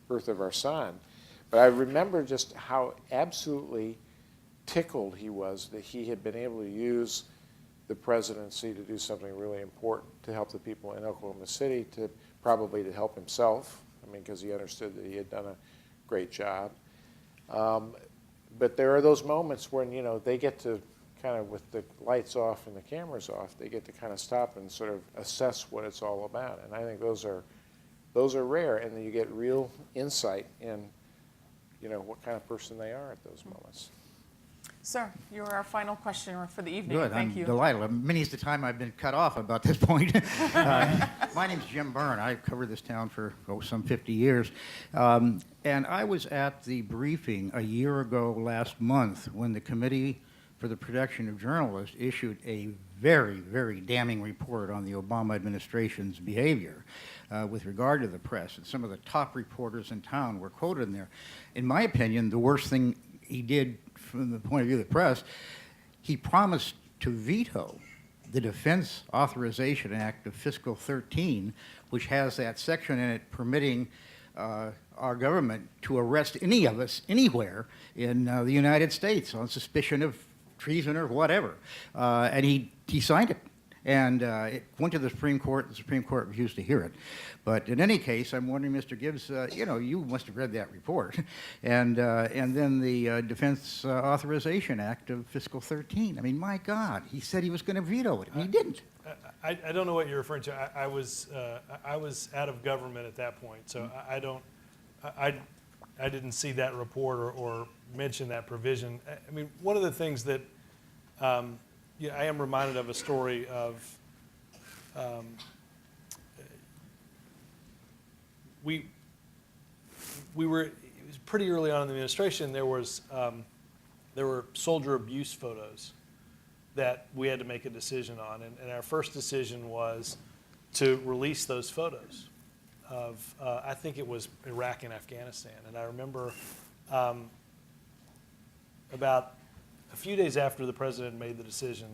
birth of our son. But I remember just how absolutely tickled he was that he had been able to use the presidency to do something really important to help the people in Oklahoma City, probably to help himself, because he understood that he had done a great job. But there are those moments when, they get to kind of, with the lights off and the cameras off, they get to kind of stop and sort of assess what it's all about. And I think those are rare, and then you get real insight in, what kind of person they are at those moments. Sir, you're our final questioner for the evening. Good. Thank you. I'm delighted. Many's the time I've been cut off about this point. My name's Jim Byrne. I've covered this town for some 50 years. And I was at the briefing a year ago last month when the Committee for the Protection of Journalists issued a very, very damning report on the Obama administration's behavior with regard to the press. And some of the top reporters in town were quoted in there. In my opinion, the worst thing he did from the point of view of the press, he promised to veto the Defense Authorization Act of Fiscal 13, which has that section in it permitting our government to arrest any of us anywhere in the United States on suspicion of treason or whatever. And he signed it. And it went to the Supreme Court. The Supreme Court refused to hear it. But in any case, I'm wondering, Mr. Gibbs, you must have read that report. And then the Defense Authorization Act of Fiscal 13. I mean, my God, he said he was going to veto it, and he didn't. I don't know what you're referring to. I was out of government at that point, so I didn't see that report or mention that provision. I mean, one of the things that I am reminded of a story of we were, it was pretty early on in the administration, there were soldier abuse photos that we had to make a decision on. And our first decision was to release those photos of, I think it was Iraq and Afghanistan. And I remember about a few days after the president made the decision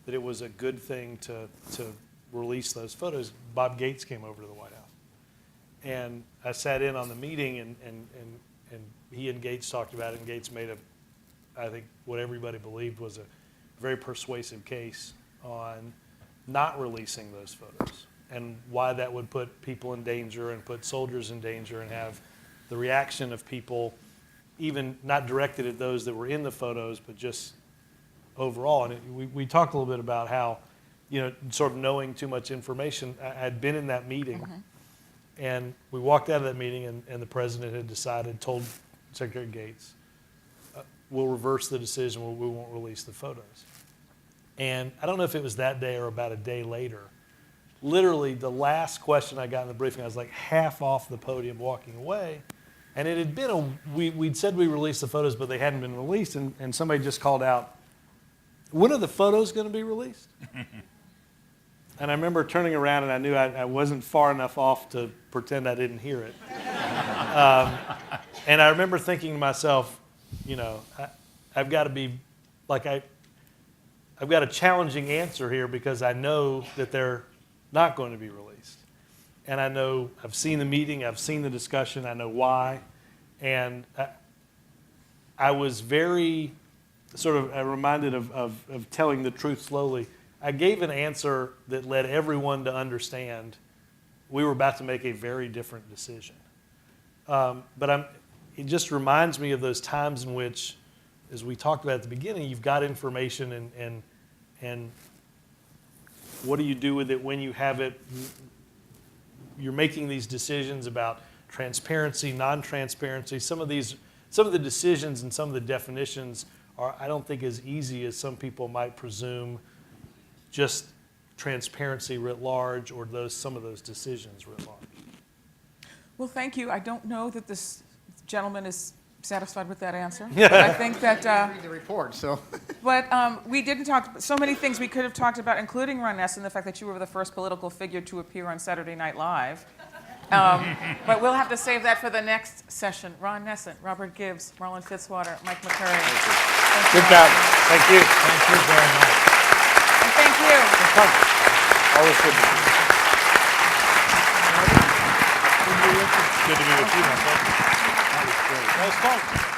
that it was a good thing to release those photos, Bob Gates came over to the White House. And I sat in on the meeting, and he and Gates talked about it, and Gates made I think what everybody believed was a very persuasive case on not releasing those photos and why that would put people in danger and put soldiers in danger and have the reaction of people, even not directed at those that were in the photos, but just overall. And we talked a little bit about how, sort of knowing too much information. I'd been in that meeting, and we walked out of that meeting, and the president had told Secretary Gates, we'll reverse the decision, we won't release the photos. And I don't know if it was that day or about a day later. Literally, the last question I got in the briefing, I was like half off the podium walking away. And it had been we'd said we released the photos, but they hadn't been released. And somebody just called out, when are the photos going to be released? And I remember turning around, and I knew I wasn't far enough off to pretend I didn't hear it. And I remember thinking to myself, I've got to be, I've got a challenging answer here because I know that they're not going to be released. And I know, I've seen the meeting, I've seen the discussion, I know why. And I was very reminded of telling the truth slowly. I gave an answer that led everyone to understand we were about to make a very different decision. But it just reminds me of those times in which, as we talked about at the beginning, you've got information and what do you do with it when you have it? You're making these decisions about transparency, non-transparency. Some of the decisions and some of the definitions are, I don't think, as easy as some people might presume, just transparency writ large or some of those decisions writ large. Well, thank you. I don't know that this gentleman is satisfied with that answer. But I think that read the report, so. But we didn't talk so many things we could have talked about, including Ron Nessen, the fact that you were the first political figure to appear on Saturday Night Live. But we'll have to save that for the next session. Ron Nessen, Robert Gibbs, Marlin Fitzwater, Mike McCurry. Good job. Thank you. Thank you very much. And thank you. Always good. Good to be with you, my friend. That was great. That was fun.